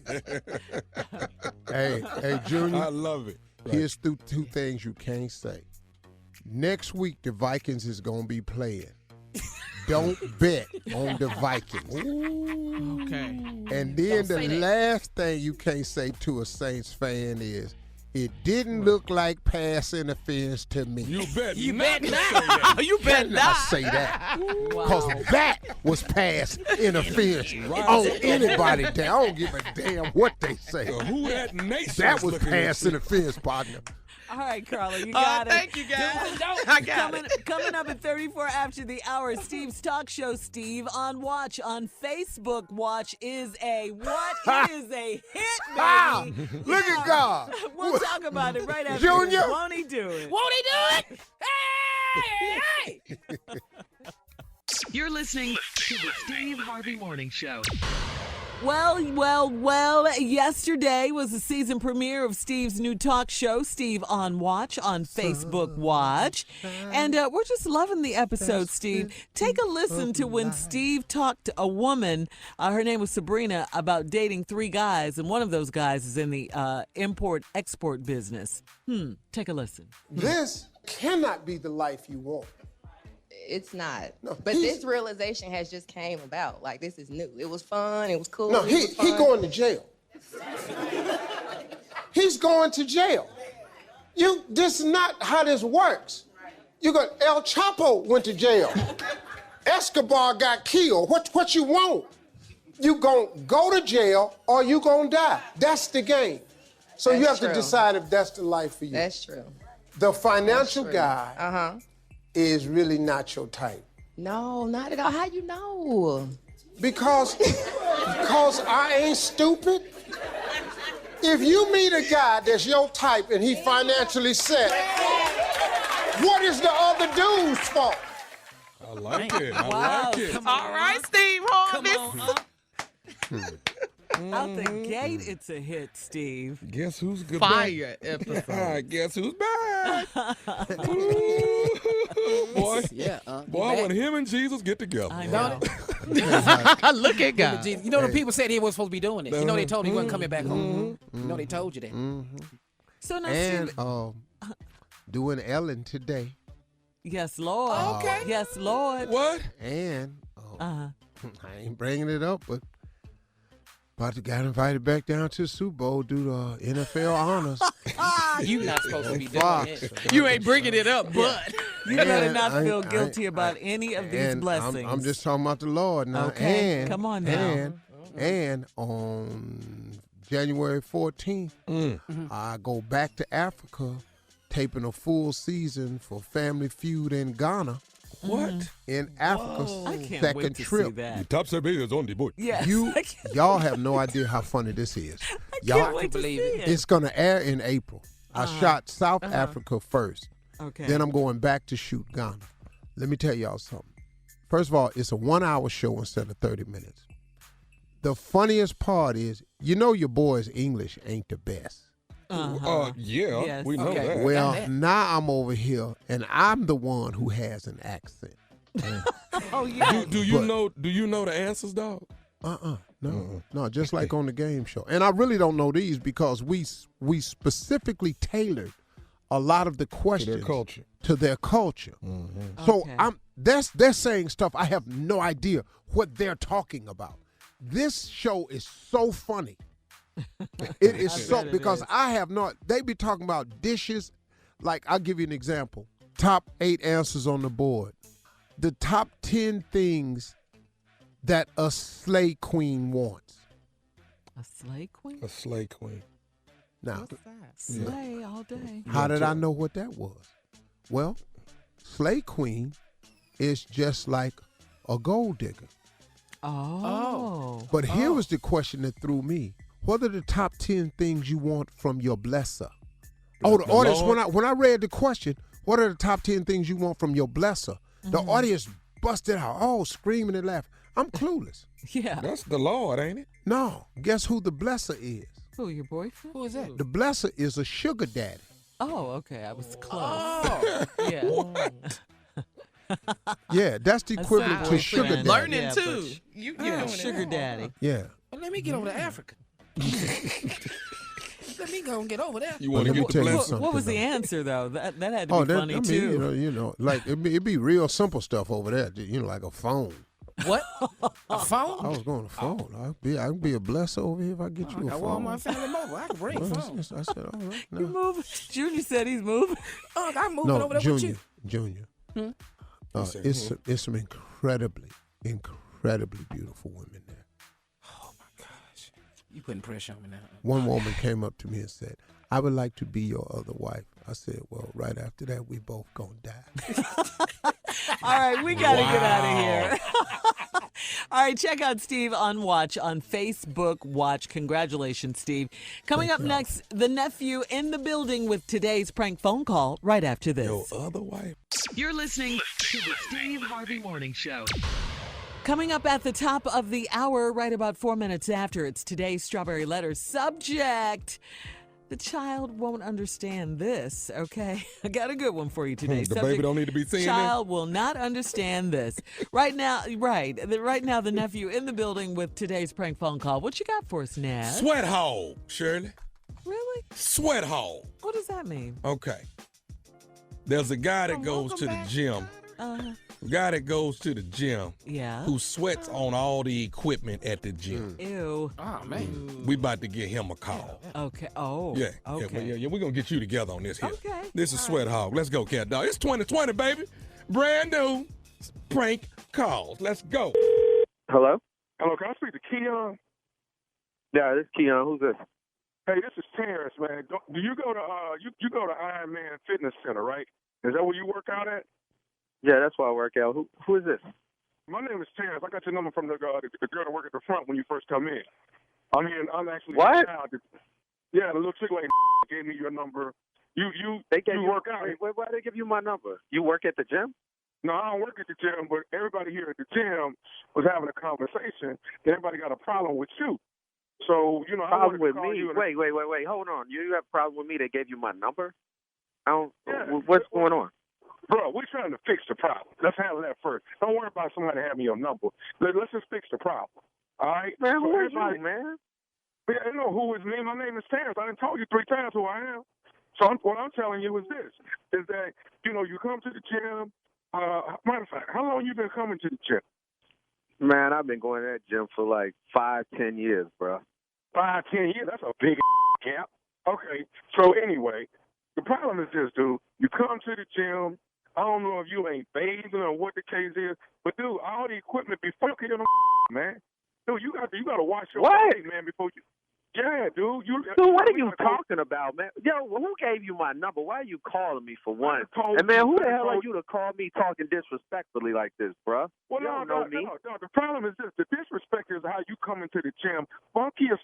Hey, Junior. I love it. Right. Here's two things you can't say. Next week, the Vikings is going to be playing. Don't bet on the Vikings. Ooh. Okay. And then the last thing you can't say to a Saints fan is, it didn't look like pass interference to me. You bet You not. bet not. You bet not say that. Because that was pass interference on anybody. I don't give a damn what they say. Who that nation? That was pass interference, partner. All right, Carla, you got it. Thank you, guys. I got it. Coming up at 34 after the hour, Steve's talk show, Steve on Watch on Facebook. Watch is a hit, baby. Look at God. We'll talk about it right after. Junior. Won't he do it? Won't he do it? Hey! You're listening to the Steve Harvey Morning Show. Well, yesterday was the season premiere of Steve's new talk show, Steve on Watch, on Facebook Watch. And we're just loving the episode, Steve. Take a listen to when Steve talked to a woman, her name was Sabrina, about dating 3 guys, and one of those guys is in the import-export business. Take a listen. This cannot be the life you want. It's not. No, but this realization has just came about. Like, this is new. It was fun. It was cool. No, he going to jail. He's going to jail. This is not how this works. El Chapo went to jail. Escobar got killed. What you want? You gonna go to jail or you gonna die. That's the game. So you have to decide if that's the life for you. That's true. The financial guy is really not your type. No, not at all. How you know? Because I ain't stupid. If you meet a guy that's your type and he financially set, what is the other dude's fault? I like it. I like it. All right, Steve Harvey. Out the gate, it's a hit, Steve. Guess who's good? Fire episode. Guess who's back? Boy, when him and Jesus get together. I know. Look at God. You know, the people said he wasn't supposed to be doing this. You know, they told him he wasn't coming back home. You know, they told you that. So now, And Steve, doing Ellen today. yes, Lord. Okay. Yes, Lord. What? And Uh-huh. I ain't bringing it up, but about to get invited back down to the Super Bowl due to NFL honors. You not supposed to be doing Fox. this. You ain't bringing it up, but You better not I- feel I- guilty about any of these And blessings. I'm just talking about the Lord now. Okay, And, come on now. And on January 14th, I go back to Africa, taping a full season for Family Feud in Ghana. What? In Africa, I can't second wait to trip. see that. The top seven is on the boat. Yes. Y'all have no idea how funny this is. Can't wait to see it. It's gonna air in April. I shot South Africa first. Okay. Then I'm going back to shoot Ghana. Let me tell y'all something. First of all, it's a 1-hour show instead of 30 minutes. The funniest part is, you know your boy's English ain't the best. Yeah, Yes. we know that. Well, now I'm over here, and I'm the one who has an accent. Oh, yeah. Do you know the answers, dog? No, just like on the game show. And I really don't know these because we specifically tailored a lot of the questions to their culture. So they're saying stuff I have no idea what they're talking about. This show is so funny. It is so because I have not. They be talking about dishes. Like, I'll give you an example. Top 8 answers on the board. The top 10 things that a slay queen wants. A slay queen? A slay queen. Now, Slay all day. how did I know what that was? Well, slay queen is just like a gold digger. Oh. But here was the question that threw me. What are the top 10 things you want from your blesser? Oh, the audience, when I read the question, what are the top 10 things you want from your blesser? The audience busted out, screaming and laughing. I'm clueless. Yeah. That's the Lord, ain't it? No, guess who the blesser is? Who, your boyfriend? Who is that? The blesser is a sugar daddy. Oh, okay. I was close. Oh. Yeah. Yeah, that's the equivalent to sugar daddy. learning Yeah, too. You doing Sugar it. daddy. Yeah. Well, let me get over to Africa. Let me go and get over there. You want to Let me get the tell you blessing? something. What was the though. answer, though? That had to be funny, too. You know, like it'd be real simple stuff over there. You know, like a phone. What? A phone? I was going to phone. I can be a blesser over here if I get you a I phone. want my family mobile. I can bring a phone. I said, all right. You No, moving? Junior said he's moving. I'm moving over there with you. Junior. Hmm? It's some incredibly beautiful women there. Oh my gosh. You putting pressure on me now. One woman came up to me and said, I would like to be your other wife. I said, well, right after that, we both gonna die. All right, we got to get out of here. All right, check out Steve on Watch on Facebook Watch. Congratulations, Steve. Coming up next, the nephew in the building with today's prank phone call right after this. Your other wife. You're listening to the Steve Harvey Morning Show. Coming up at the top of the hour, right about 4 minutes after, it's today's Strawberry Letter subject. The child won't understand this, okay? I got a good one for you today. The baby don't need to be seeing child will not understand this. Right now, the nephew in the building with today's prank phone call. What you got for us, Nat? Sweat hole, Shirley. Really? Sweat hole. What does that mean? Okay. There's a guy that goes to the gym. Guy that goes to the gym. Yeah. Who sweats on all the equipment at the gym. Ew. Oh, man. We about to give him a call. Okay. Oh. Yeah. Okay. Yeah, we're going to get you together on this here. Okay. This is Sweat Hog. Let's go, Cat Dog. It's 2020, baby. Brand new prank calls. Let's go. Hello? Hello, can I speak to Keon? Yeah, this is Keon. Who's this? Hey, this is Terrence, man. Do you go to you go to Iron Man Fitness Center, right? Is that where you work out at? Yeah, that's where I work out. Who is this? My name is Terrence. I got your number from the girl that work at the front when you first come in. I'm actually What? Yeah, the little chick lady gave me your number. You work out. Wait, why did they give you my number? You work at the gym? No, I don't work at the gym, but everybody here at the gym was having a conversation. Everybody got a problem with you. So, I Problem with call me? you. Wait. Hold on. You have a problem with me? They gave you my number? Yeah. What's going on? Bro, we're trying to fix the problem. Let's handle that first. Don't worry about somebody having your number. Let's just fix the problem. All right? Man, So who are everybody- you, man? Yeah, I know who is me. My name is Terrence. I done told you 3 times who I am. So what I'm telling you is this, is that, you come to the gym. Matter of fact, how long you been coming to the gym? Man, I've been going to that gym for like 5-10 years, bro. 5-10 years? That's a big gap. Okay, so anyway, the problem is this, dude. You come to the gym. I don't know if you ain't bathing or what the case is, but, dude, all the equipment be funky in the man. Dude, you got to wash your body, man, before you. Yeah, dude. Dude, what are you talking about, man? Yo, who gave you my number? Why are you calling me for one? And, man, who the hell are you to call me talking disrespectfully like this, bro? Well, you don't know me. No. The problem is this. The disrespect is how you come into the gym funky as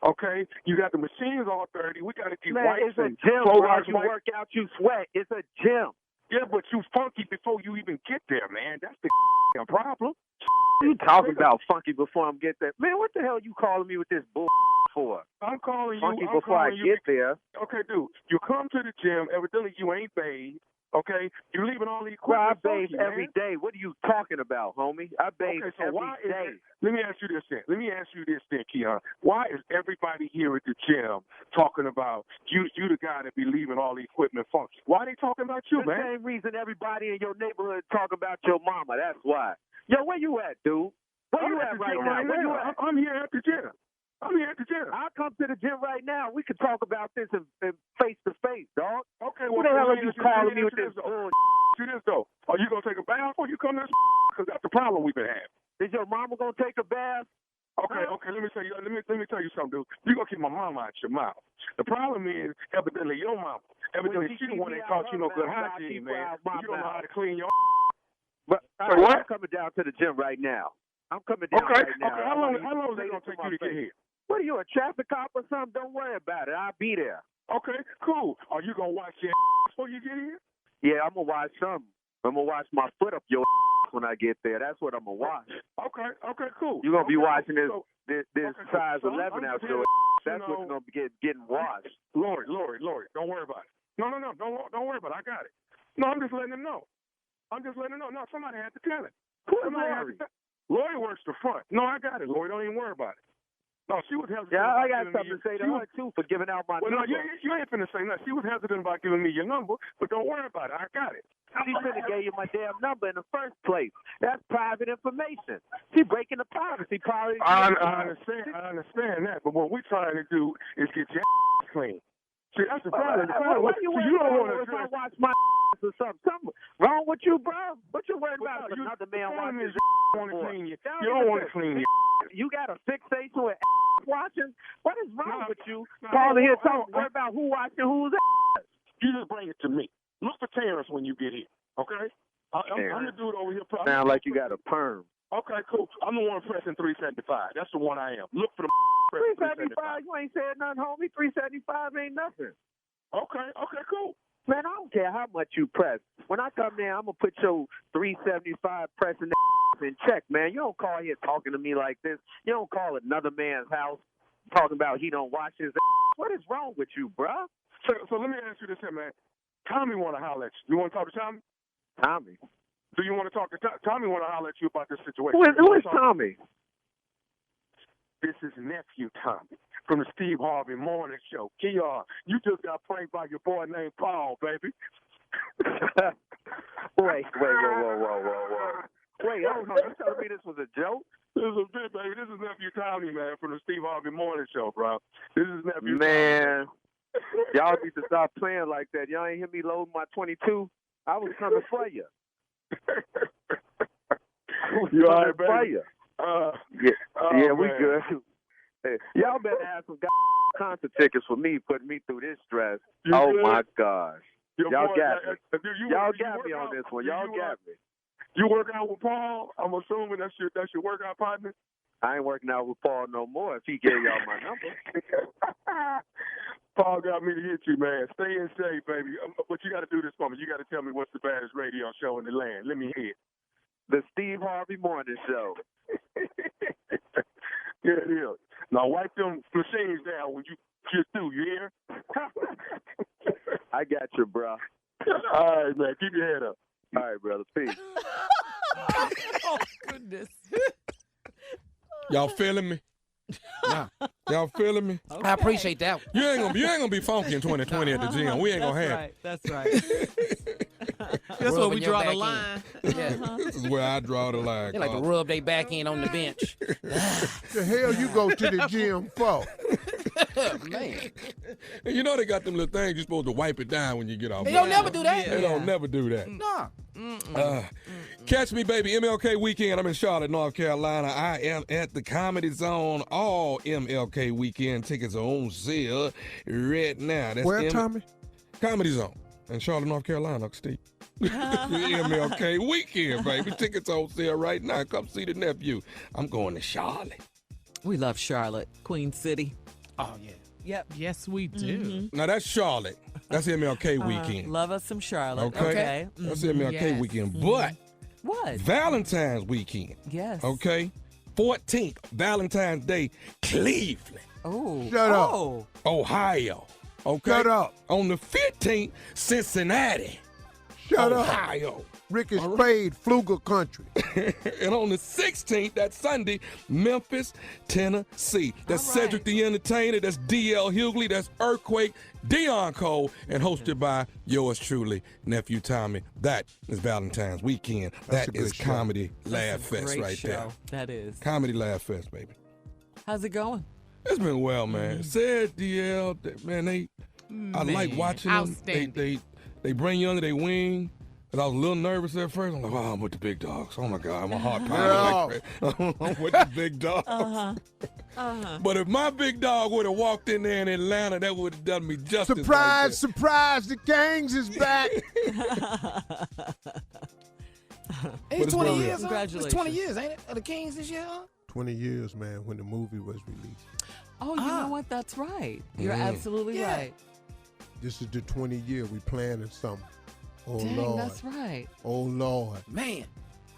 okay? You got the machines all dirty. We got to keep Man, wipes it's a and gym, Clorox bro. You wipes. work out, you sweat. It's a gym. Yeah, but you funky before you even get there, man. That's the problem. You talking about funky before I get there? Man, what the hell you calling me with this bull for? I'm calling you. Funky before I get there. Okay, dude. You come to the gym. Evidently, you ain't bathed. Okay? You leaving all the Bro, I equipment bathe funky, every man. day. What are you talking about, homie? I bathe Okay, so every why is day. Let me ask you this then, Keon. Why is everybody here at the gym talking about you the guy that be leaving all the equipment funky? Why are they talking about you, The man? same reason everybody in your neighborhood talk about your mama. That's why. Yo, where you at, dude? Where I'm you at at the right gym now? Where you at? I'm here at the gym. I'll come to the gym right now. We can talk about this in face to face, dog. Okay, Who well, the hell let are me you ask calling me with let this me bull? ask you this, though. Are you going to take a bath before you come to this? Because that's the problem we've been having. Is your mama gonna take a bath? Okay, let me tell you. Let me tell you something, dude. You gonna keep my mama out your mouth. The problem is, evidently, your mama. Evidently, she the one that taught you no good hygiene, man. You don't know how to clean your. But So what? I'm coming down to the gym right now. I'm coming down right now. Okay. How long is it gonna take you to get here? What are you, a traffic cop or something? Don't worry about it. I'll be there. Okay, cool. Are you gonna wash your before you get here? Yeah, I'm gonna wash something. I'm gonna wash my foot up your when I get there. That's what I'm gonna wash. Okay, cool. You're gonna be washing this Okay, size so 11 out I'm your. just That's what's gonna be getting washed. Lori, don't worry about it. No, don't worry about it. I got it. No, I'm just letting them know. No, somebody had to tell it. Who's Lori? Lori works the front. No, I got it, Lori. Don't even worry about it. No, she was hesitant. Yeah, I got about something giving to say to her too for giving out my Well, number. no, you ain't finna say nothing. She was hesitant about giving me your number, but don't worry about it. I got it. She should have gave you my damn number in the first place. That's private information. She breaking the privacy policy. I understand that, but what we're trying to do is get your clean. See, that's the problem. What you you don't want to if I watch my or something wrong with you, bro? What you worried about? If another man watches want to clean you. You don't want to clean you. You got a fixation with watching? What is wrong with you? No, Calling here talking about who watching who's ass. You just bring it to me. Look for Terrence when you get here, okay? I'm the dude over here. Sound like you got a perm. Okay, cool. I'm the one pressing 375. That's the one I am. Look for the 375. You ain't said nothing, homie. 375 ain't nothing. Okay, cool. Man, I don't care how much you press. When I come there, I'm gonna put your 375 pressing in check, man. You don't call here talking to me like this. You don't call another man's house talking about he don't wash his ass. What is wrong with you, bruh? So let me ask you this here, man. Tommy want to holler at you. You want to talk to Tommy? Tommy? Do you want to talk to Tommy? Want to holler at you about this situation? Who is Tommy? This is nephew Tommy from the Steve Harvey Morning Show. Kiara, you just got pranked by your boy named Paul, baby. Wait, whoa. Wait, hold on. You telling me this was a joke? This is a bit, baby. This is nephew Tommy, man, from the Steve Harvey Morning Show, bro. This is nephew Man, Tommy. y'all need to stop playing like that. Y'all ain't hear me loading my 22. I was coming for you. You all right, baby? Yeah, we man. good. Hey, y'all better have some concert tickets for me, putting me through this stress. You oh good? my gosh, Your y'all boy, got me. you Y'all work got me on out? this one. Do Y'all you, got me. You work out with Paul? I'm assuming that's your workout partner. I ain't working out with Paul no more. If he gave y'all my number. Paul got me to hit you, man. Stay in shape, baby. But you got to do this for me. You got to tell me what's the baddest radio show in the land. Let me hear it. The Steve Harvey Morning Show. Yeah, it is. Now wipe them machines down when you get through. You hear? I got you, bro. All right, man. Keep your head up. All right, brother. Peace. Oh, goodness. Y'all feeling me? Nah. Y'all feeling me? Okay. I appreciate that. You ain't gonna be funky in 2020 at the gym. We ain't gonna have it. That's right. That's where we draw the line. Yeah. This is where I draw the line. They like to rub their back end on the bench. The hell you go to the gym for? Man. And you know they got them little things you're supposed to wipe it down when you get off. They don't never do that. They don't never do that. No. Catch me, baby. MLK Weekend. I'm in Charlotte, North Carolina. I am at the Comedy Zone. All MLK Weekend tickets are on sale right now. That's Where, Tommy? Comedy Zone in Charlotte, North Carolina, Steve. MLK Weekend, baby. Tickets on sale right now. Come see the nephew. I'm going to Charlotte. We love Charlotte, Queen City. Oh, yeah. Yep. Yes, we do. Now, that's Charlotte. That's MLK Weekend. Love us some Charlotte. Okay. That's MLK Weekend. But what? Valentine's Weekend. Yes. Okay. 14th, Valentine's Day, Cleveland. Oh. Shut up. Ohio. Okay. Shut up. On the 15th, Cincinnati. Shut Ohio. up. Ricky Spade, Fluger Country. And on the 16th, that Sunday, Memphis, Tennessee. That's Cedric the Entertainer. That's D.L. Hughley. That's Earthquake, Dion Cole, and hosted by yours truly, Nephew Tommy. That is Valentine's Weekend. That's That a good is show. Comedy Laugh That's a Fest great right show. there. That is. Comedy Laugh Fest, baby. How's it going? It's been well, man. Said DL, man, I like watching them. Outstanding. They bring you under their wing. And I was a little nervous at first. I'm like, I'm with the big dogs. Oh my God, my heart pounding. I'm with the big dogs. But if my big dog would have walked in there in Atlanta, that would have done me justice. Surprise, surprise, the gangs is back. It's 20 years. Congratulations. It's 20 years, ain't it? Of the Kings this year, huh? 20 years, man, when the movie was released. Oh, you know what? That's right. You're absolutely right. This is the 20 year. We planning something. Oh, Dang, Lord. that's right. Oh, Lord. Man.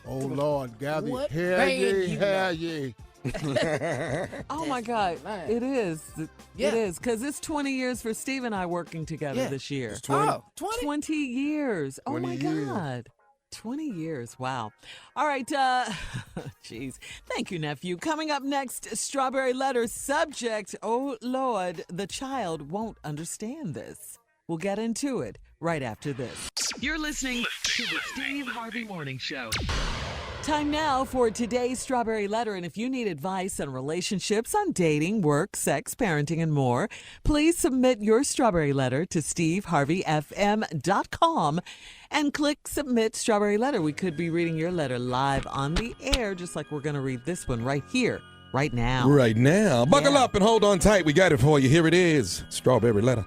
Oh, Lord. Gather What hair band ye, you hair know? ye. Oh, my God. Right. It is. Yeah. It is. Because it's 20 years for Steve and I working together this year. It's 20. Oh, 20? 20 years. Oh, 20 my years. God. 20 years. Wow. All right. Jeez. Thank you, nephew. Coming up next, Strawberry Letter subject. Oh, Lord, the child won't understand this. We'll get into it right after this. You're listening to the Steve Harvey Morning Show. Time now for today's Strawberry Letter. And if you need advice on relationships, on dating, work, sex, parenting, and more, please submit your Strawberry Letter to steveharveyfm.com and click Submit Strawberry Letter. We could be reading your letter live on the air, just like we're going to read this one right here, right now. Right now. Buckle up and hold on tight. We got it for you. Here it is. Strawberry Letter.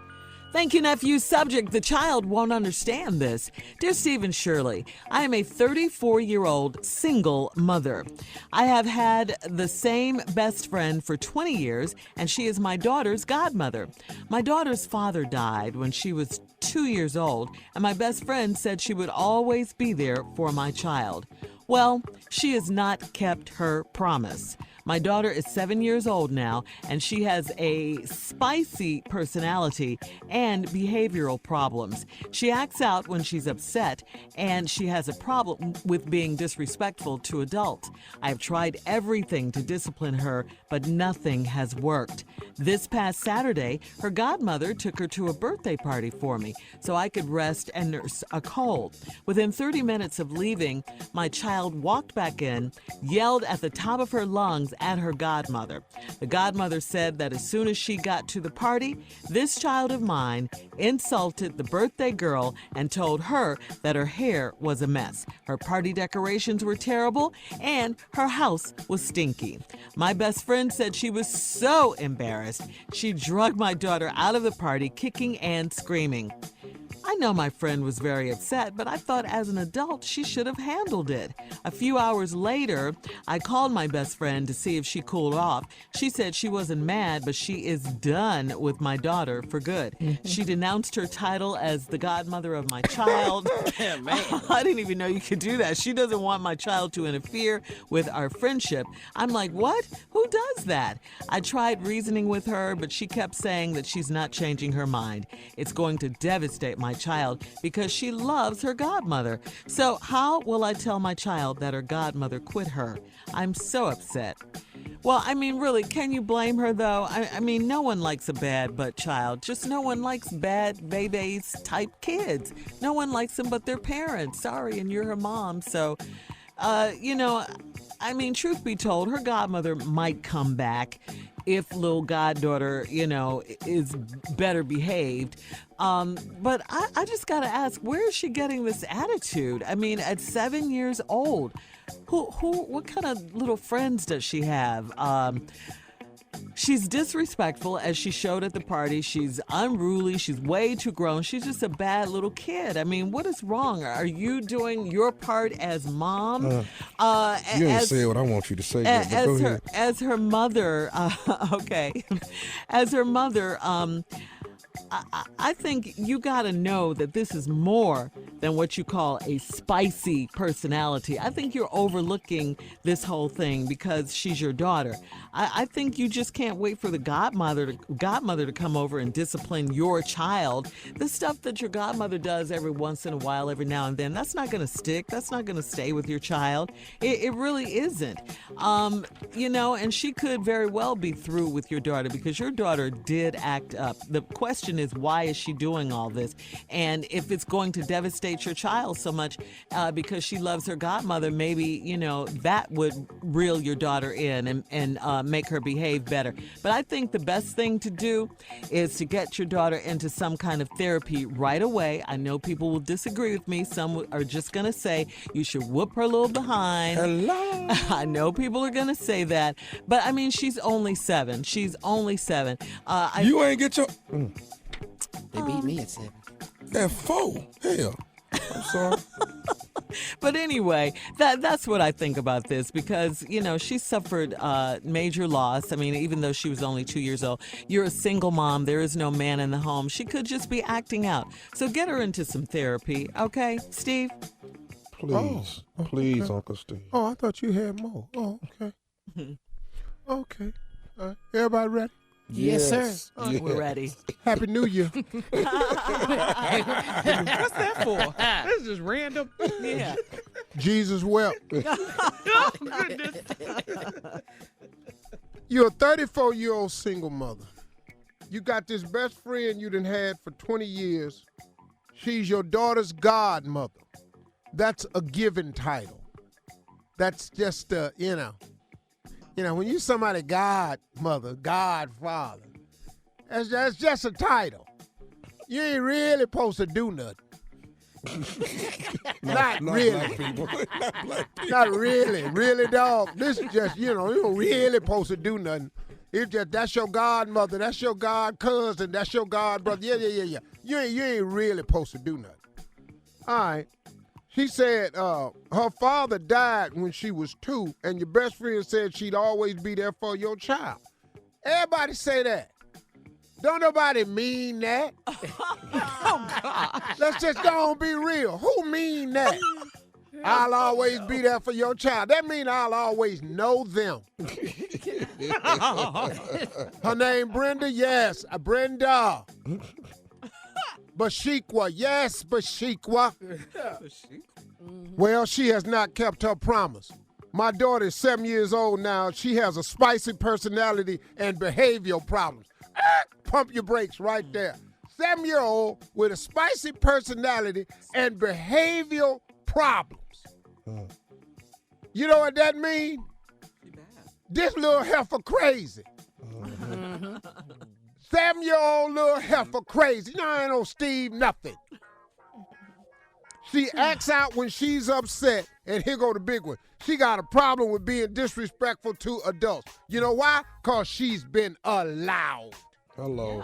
Thank you, nephew. Subject, the child won't understand this. Dear Steve and Shirley, I am a 34-year-old single mother. I have had the same best friend for 20 years, and she is my daughter's godmother. My daughter's father died when she was 2 years old, and my best friend said she would always be there for my child. Well, she has not kept her promise. My daughter is 7 years old now, and she has a spicy personality and behavioral problems. She acts out when she's upset, and she has a problem with being disrespectful to adults. I've tried everything to discipline her, but nothing has worked. This past Saturday, her godmother took her to a birthday party for me so I could rest and nurse a cold. Within 30 minutes of leaving, my child walked back in, yelled at the top of her lungs at her godmother. The godmother said that as soon as she got to the party, this child of mine insulted the birthday girl and told her that her hair was a mess. Her party decorations were terrible and her house was stinky. My best friend said she was so embarrassed, she dragged my daughter out of the party, kicking and screaming. I know my friend was very upset, but I thought as an adult she should have handled it. A few hours later, I called my best friend to see if she cooled off. She said she wasn't mad, but she is done with my daughter for good. She denounced her title as the godmother of my child. Man. I didn't even know you could do that. She doesn't want my child to interfere with our friendship. I'm like, what? Who does that? I tried reasoning with her, but she kept saying that she's not changing her mind. It's going to devastate my child because she loves her godmother. So how will I tell my child that her godmother quit her? I'm so upset. Well, I mean, really, can you blame her, though? I mean, no one likes a bad butt child. Just no one likes bad babies type kids. No one likes them but their parents. Sorry, and you're her mom. So, I mean, truth be told, her godmother might come back if little goddaughter, is better behaved. But I just got to ask, where is she getting this attitude? I mean, at 7 years old, what kind of little friends does she have? She's disrespectful, as she showed at the party. She's unruly. She's way too grown. She's just a bad little kid. I mean, what is wrong? Are you doing your part as mom? You ain't said what I want you to say yet, but go ahead. As her mother, okay. As her mother, I think you got to know that this is more than what you call a spicy personality. I think you're overlooking this whole thing because she's your daughter. I think you just can't wait for the godmother to come over and discipline your child. The stuff that your godmother does every once in a while, every now and then, that's not going to stick. That's not going to stay with your child. It really isn't. And she could very well be through with your daughter because your daughter did act up. The question is, why is she doing all this? And if it's going to devastate your child so much because she loves her godmother, maybe, that would reel your daughter in and make her behave better. But I think the best thing to do is to get your daughter into some kind of therapy right away. I know people will disagree with me. Some are just going to say you should whoop her little behind. Hello. I know people are going to say that. But, I mean, she's only 7. You ain't get your... They beat me at 7. At 4? Hell. I'm sorry. But anyway, that's what I think about this because, she suffered major loss. I mean, even though she was only 2 years old, you're a single mom. There is no man in the home. She could just be acting out. So get her into some therapy, okay, Steve? Please. Please, Uncle Steve. Oh, I thought you had more. Oh, okay. Okay. Everybody ready? Yes, sir. Yes. We're ready. Happy New Year. What's that for? That's just random. Yeah. Jesus wept. Oh, goodness. You're a 34-year-old single mother. You got this best friend you done had for 20 years. She's your daughter's godmother. That's a given title. That's just when you somebody godmother, godfather, that's just a title. You ain't really supposed to do nothing. Not really. Black people. Not black people. Not really. Really, dog. This is just, you don't really supposed to do nothing. It's just, that's your godmother, that's your god cousin, that's your god brother. Yeah. You ain't really supposed to do nothing. All right. She said her father died when she was 2, and your best friend said she'd always be there for your child. Everybody say that. Don't nobody mean that. Oh, God. Let's just go and be real. Who mean that? I'll always be there for your child. That means I'll always know them. Her name Brenda? Yes, Brenda. Bashikwa, yes, Bashikwa. Well, she has not kept her promise. My daughter is 7 years old now. She has a spicy personality and behavioral problems. Pump your brakes right there. 7-year-old with a spicy personality and behavioral problems. You know what that means? This little heifer crazy. 7-year-old little heifer crazy. You know, I ain't no Steve nothing. She acts out when she's upset, and here go the big one. She got a problem with being disrespectful to adults. You know why? Because she's been allowed. Hello.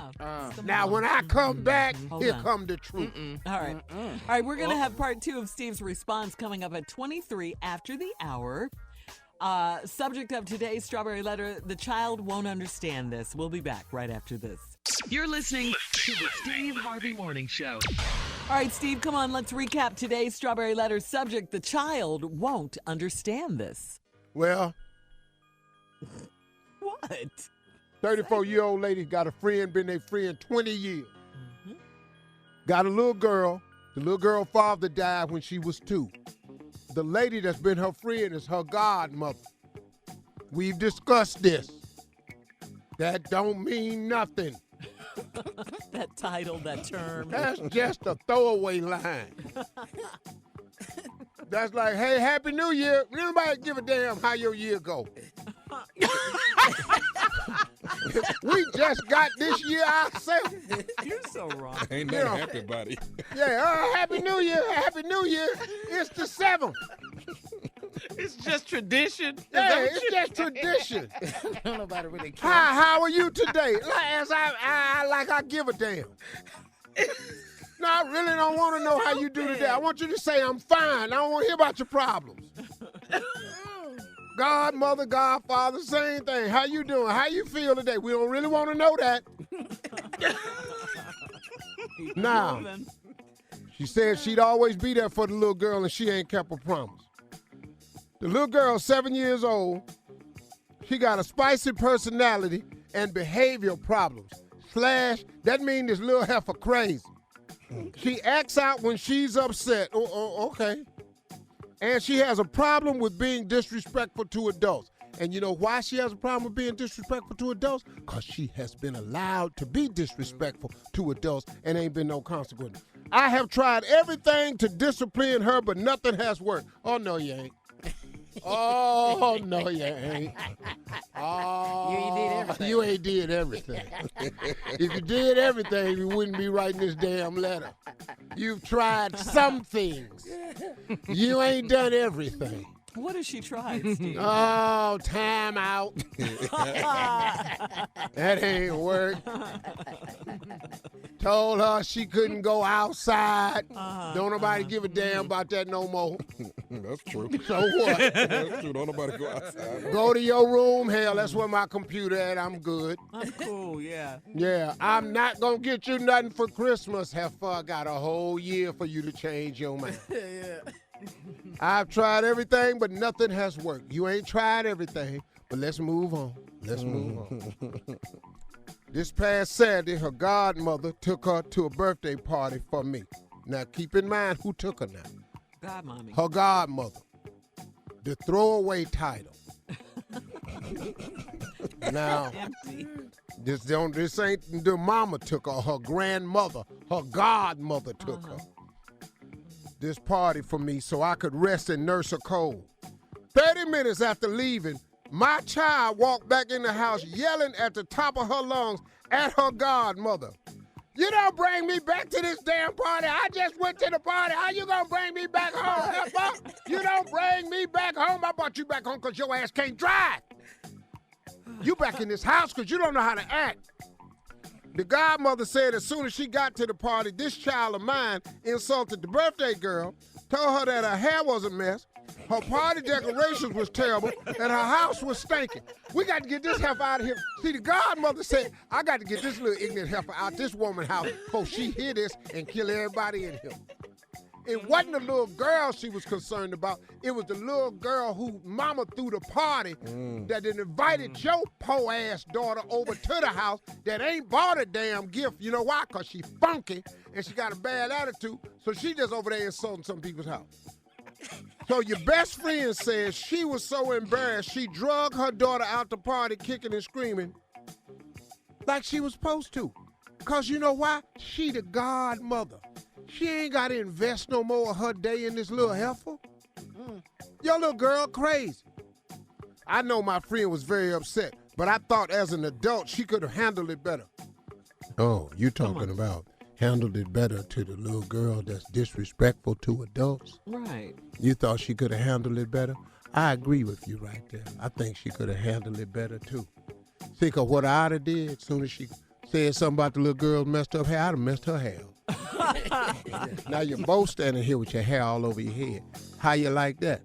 Now, when I come back, here come the truth. All right. All right, we're going to have part 2 of Steve's response coming up at 23 after the hour. Subject of today's Strawberry Letter, the child won't understand this. We'll be back right after this. You're listening to the Steve Harvey Morning Show. All right, Steve, come on. Let's recap today's Strawberry Letter subject. The child won't understand this. Well, what? 34-year-old lady got a friend, been their friend 20 years. Got a little girl. The little girl father died when she was 2. The lady that's been her friend is her godmother. We've discussed this. That don't mean nothing. That title, that term. That's just a throwaway line. That's like, hey, Happy New Year. Nobody give a damn how your year go. We just got this year ourselves. You're so wrong. Ain't nothing happy about it. Yeah, Happy New Year, Happy New Year. It's the 7th. It's just tradition. Yeah, it's just tradition. Nobody really cares. How are you today? Like I give a damn. No, I really don't want to know how you do today. I want you to say I'm fine. I don't want to hear about your problems. Godmother, Godfather, same thing. How you doing? How you feel today? We don't really want to know that. Now, she said she'd always be there for the little girl, and she ain't kept her promise. The little girl, 7 years old, she got a spicy personality and behavioral problems. That means this little heifer crazy. She acts out when she's upset. Okay. And she has a problem with being disrespectful to adults. And you know why she has a problem with being disrespectful to adults? Because she has been allowed to be disrespectful to adults and ain't been no consequence. I have tried everything to discipline her, but nothing has worked. Oh, no, you ain't. Oh, no, you ain't. Oh, you ain't did everything. If you did everything, you wouldn't be writing this damn letter. You've tried some things. You ain't done everything. What has she tried, Steve? Oh, time out. That ain't work. Told her she couldn't go outside. Don't nobody give a damn about that no more. That's true. So what? That's true. Don't nobody go outside. Go to your room. Hell, that's where my computer at. I'm good. I'm cool, yeah. Yeah, I'm not going to get you nothing for Christmas. Heifer, I got a whole year for you to change your mind. Yeah. I've tried everything, but nothing has worked. You ain't tried everything, but let's move on. Let's move on. This past Saturday, her godmother took her to a birthday party for me. Now, keep in mind who took her now. Godmommy. Her godmother. The throwaway title. Now, this ain't the mama took her. Her grandmother, her godmother took her. This party for me so I could rest and nurse her cold. 30 minutes after leaving, my child walked back in the house yelling at the top of her lungs at her godmother. You don't bring me back to this damn party. I just went to the party. How you gonna bring me back home, heifer? You don't bring me back home. I brought you back home because your ass can't drive. You back in this house because you don't know how to act. The godmother said as soon as she got to the party, this child of mine insulted the birthday girl, told her that her hair was a mess, her party decorations was terrible, and her house was stinking. We got to get this heifer out of here. See, the godmother said, I got to get this little ignorant heifer out this woman's house before she hear this and kill everybody in here. It wasn't the little girl she was concerned about. It was the little girl who mama threw the party that had invited your po-ass daughter over to the house that ain't bought a damn gift. You know why? Because she funky and she got a bad attitude. So she just over there insulting some people's house. So your best friend says she was so embarrassed she drug her daughter out the party kicking and screaming like she was supposed to. Because you know why? She the godmother. She ain't got to invest no more of her day in this little heifer. Your little girl crazy. I know my friend was very upset, but I thought as an adult she could have handled it better. Oh, you talking about handled it better to the little girl that's disrespectful to adults? Right. You thought she could have handled it better? I agree with you right there. I think she could have handled it better too. See, because what I'd have did, as soon as she said something about the little girl messed up hair, I'd have messed her hair up. Now you're both standing here with your hair all over your head. How you like that?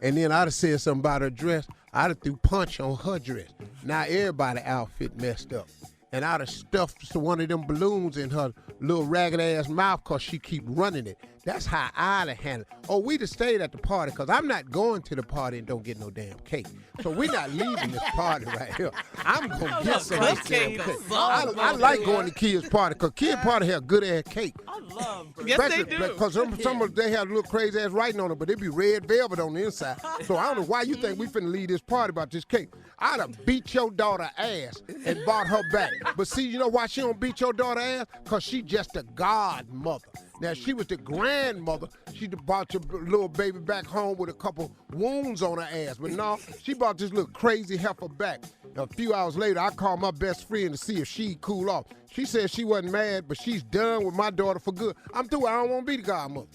And then I'd have said something about her dress. I'd have threw punch on her dress. Now everybody's outfit messed up. And I'd have stuffed one of them balloons in her little ragged ass mouth because she keep running it. That's how I'd have handled it. Oh, we'd have stayed at the party because I'm not going to the party and don't get no damn cake. So we're not leaving this party right here. I'm going to get some of this damn cake. I like going to kids' party because kids' party have good ass cake. I love it. Yes, they do. Because some of they have little crazy ass writing on it, but it be red velvet on the inside. So I don't know why you think we finna leave this party about this cake. I'd have beat your daughter ass and bought her back. But see, you know why she don't beat your daughter ass? Because she just a godmother. Now, if she was the grandmother, she'd have brought your little baby back home with a couple wounds on her ass. But no, she brought this little crazy heifer back. A few hours later, I called my best friend to see if she'd cool off. She said she wasn't mad, but she's done with my daughter for good. I'm through. I don't want to be the godmother.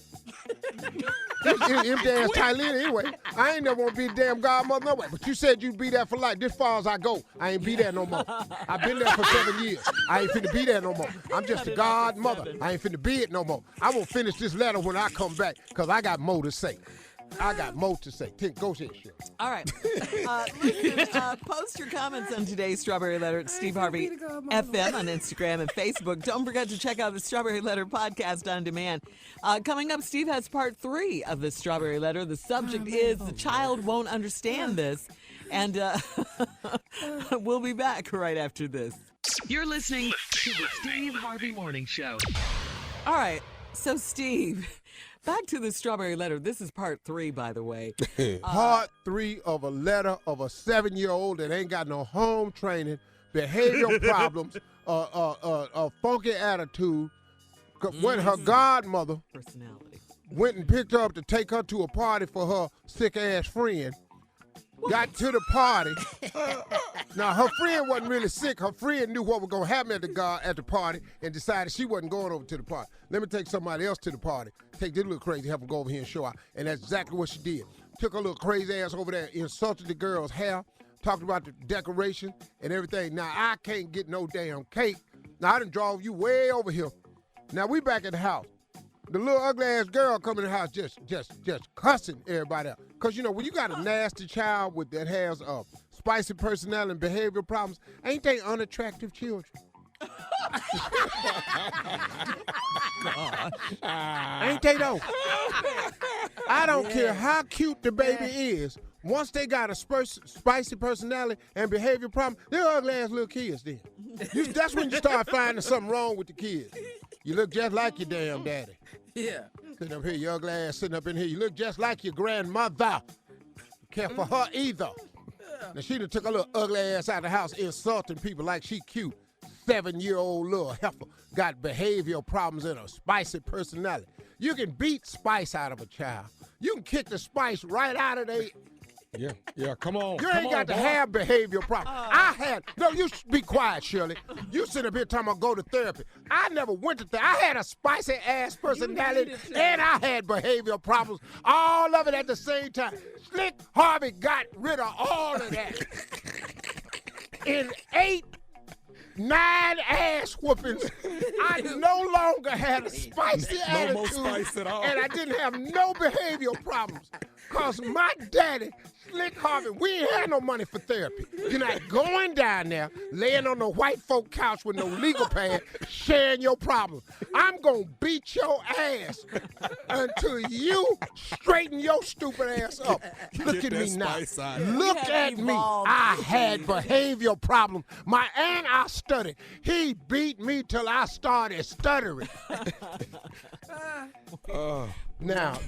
Empty ass Thailand anyway. I ain't never want to be the damn godmother no way. But you said you'd be there for life. This far as I go, I ain't be there no more. I've been there for 7 years. I ain't finna be there no more. I'm just a godmother. I ain't finna be it no more. I'm gonna finish this letter when I come back because I got more to say. I got more to say. Go ahead, Shirley. All right. Listen, post your comments on today's Strawberry Letter at Steve Harvey FM on Instagram and Facebook. Don't forget to check out the Strawberry Letter podcast on demand. Coming up, Steve has part 3 of the Strawberry Letter. The subject is the child won't understand this. And we'll be back right after this. You're listening to the Steve Harvey Morning Show. All right. So, Steve, back to the Strawberry Letter. This is part 3, by the way. Part 3 of a letter of a 7-year-old that ain't got no home training, behavioral problems, a funky attitude. When her godmother went and picked her up to take her to a party for her sick-ass friend, got to the party. Now, her friend wasn't really sick. Her friend knew what was going to happen at the party and decided she wasn't going over to the party. Let me take somebody else to the party. Take this little crazy, have her go over here and show out. And that's exactly what she did. Took her little crazy ass over there, insulted the girl's hair, talked about the decoration and everything. Now, I can't get no damn cake. Now, I done drove you way over here. Now, we back at the house. The little ugly-ass girl come in the house just cussing everybody out. Because, you know, when you got a nasty child that has spicy personality and behavioral problems, ain't they unattractive children? Ain't they though? I don't care how cute the baby is. Once they got a spicy personality and behavior problem, they're ugly-ass little kids then. That's when you start finding something wrong with the kids. You look just like your damn daddy. Yeah. Sitting up here, your ugly ass sitting up in here. You look just like your grandmother. You care for her either. Now, she done took a little ugly ass out of the house insulting people like she cute. 7-year-old little heifer got behavioral problems and a spicy personality. You can beat spice out of a child. You can kick the spice right out of their... Yeah, come on. You ain't got to have behavioral problems. You be quiet, Shirley. You sit up here talking about go to therapy. I never went to therapy. I had a spicy ass personality and I had behavioral problems. All of it at the same time. Slick Harvey got rid of all of that. In 9 ass whoopings, I no longer had a spicy attitude. No more spice at all. And I didn't have no behavioral problems. Because my daddy Slick Harvey, we ain't had no money for therapy. You're not going down there, laying on the white folk couch with no legal pad, sharing your problem. I'm going to beat your ass until you straighten your stupid ass up. Look at me now. Look at me. I had behavioral problems. My aunt, I studied. He beat me till I started stuttering. Now,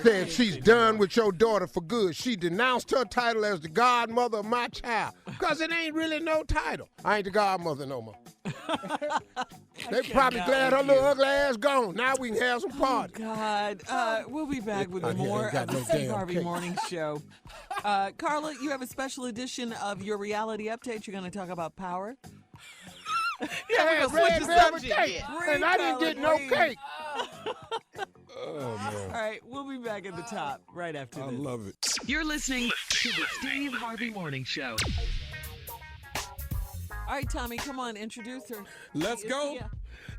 then she's done with your daughter for good. She denounced her title as the godmother of my child because it ain't really no title. I ain't the godmother no more. They probably glad her little ugly ass gone. Now we can have some party. God, we'll be back with more of the Steve Harvey Morning Show. Carla, you have a special edition of your reality update. You're going to talk about power. Yeah, red velvet cake, and I didn't get no cake. Oh, man. All right, we'll be back at the top right after this. I love it. You're listening to the Steve Harvey Morning Show. All right, Tommy, come on, introduce her. Let's go.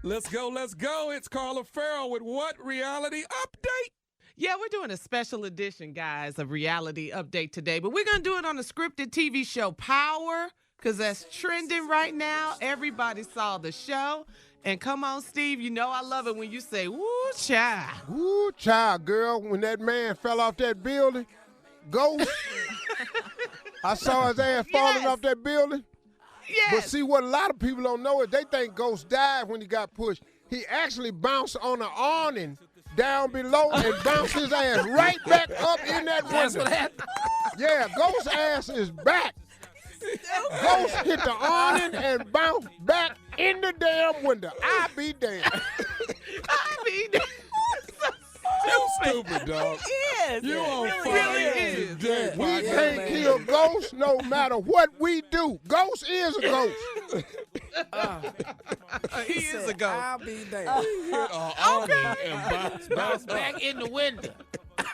Let's go. Let's go. It's Carla Farrell with what reality update? Yeah, we're doing a special edition, guys, of Reality Update today, but we're going to do it on the scripted TV show Power, because that's trending right now. Everybody saw the show. And come on, Steve, you know I love it when you say, woo, child. Woo, child, girl. When that man fell off that building, ghost. I saw his ass falling off that building. Yes. But see, what a lot of people don't know is they think Ghost died when he got pushed. He actually bounced on the awning down below and bounced his ass right back up in that window. That's what happened. Yeah, Ghost's ass is back. Ghost hit the awning and bounced back in the damn window. I be damned. I be damned. Stupid, dog. It is. You on really fire is. today. We can't kill Ghost no matter what we do. Ghost is a ghost. He is a ghost. I'll be there. Bounce back in the window.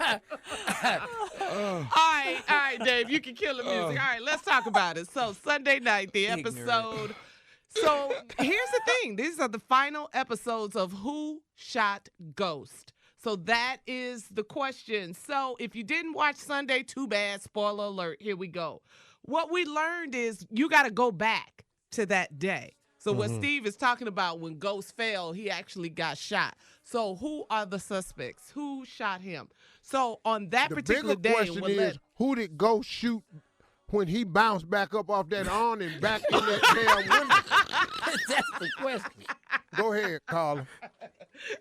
All right, Dave, you can kill the music. All right, let's talk about it. So Sunday night, the episode. So here's the thing. These are the final episodes of Who Shot Ghost. So that is the question. So if you didn't watch Sunday, too bad. Spoiler alert. Here we go. What we learned is you got to go back to that day. So what Steve is talking about, when Ghost fell, he actually got shot. So who are the suspects? Who shot him? So on that particular day, the bigger question is, who did Ghost shoot when he bounced back up off that awning and back in that damn window? That's the question. Go ahead, Carla.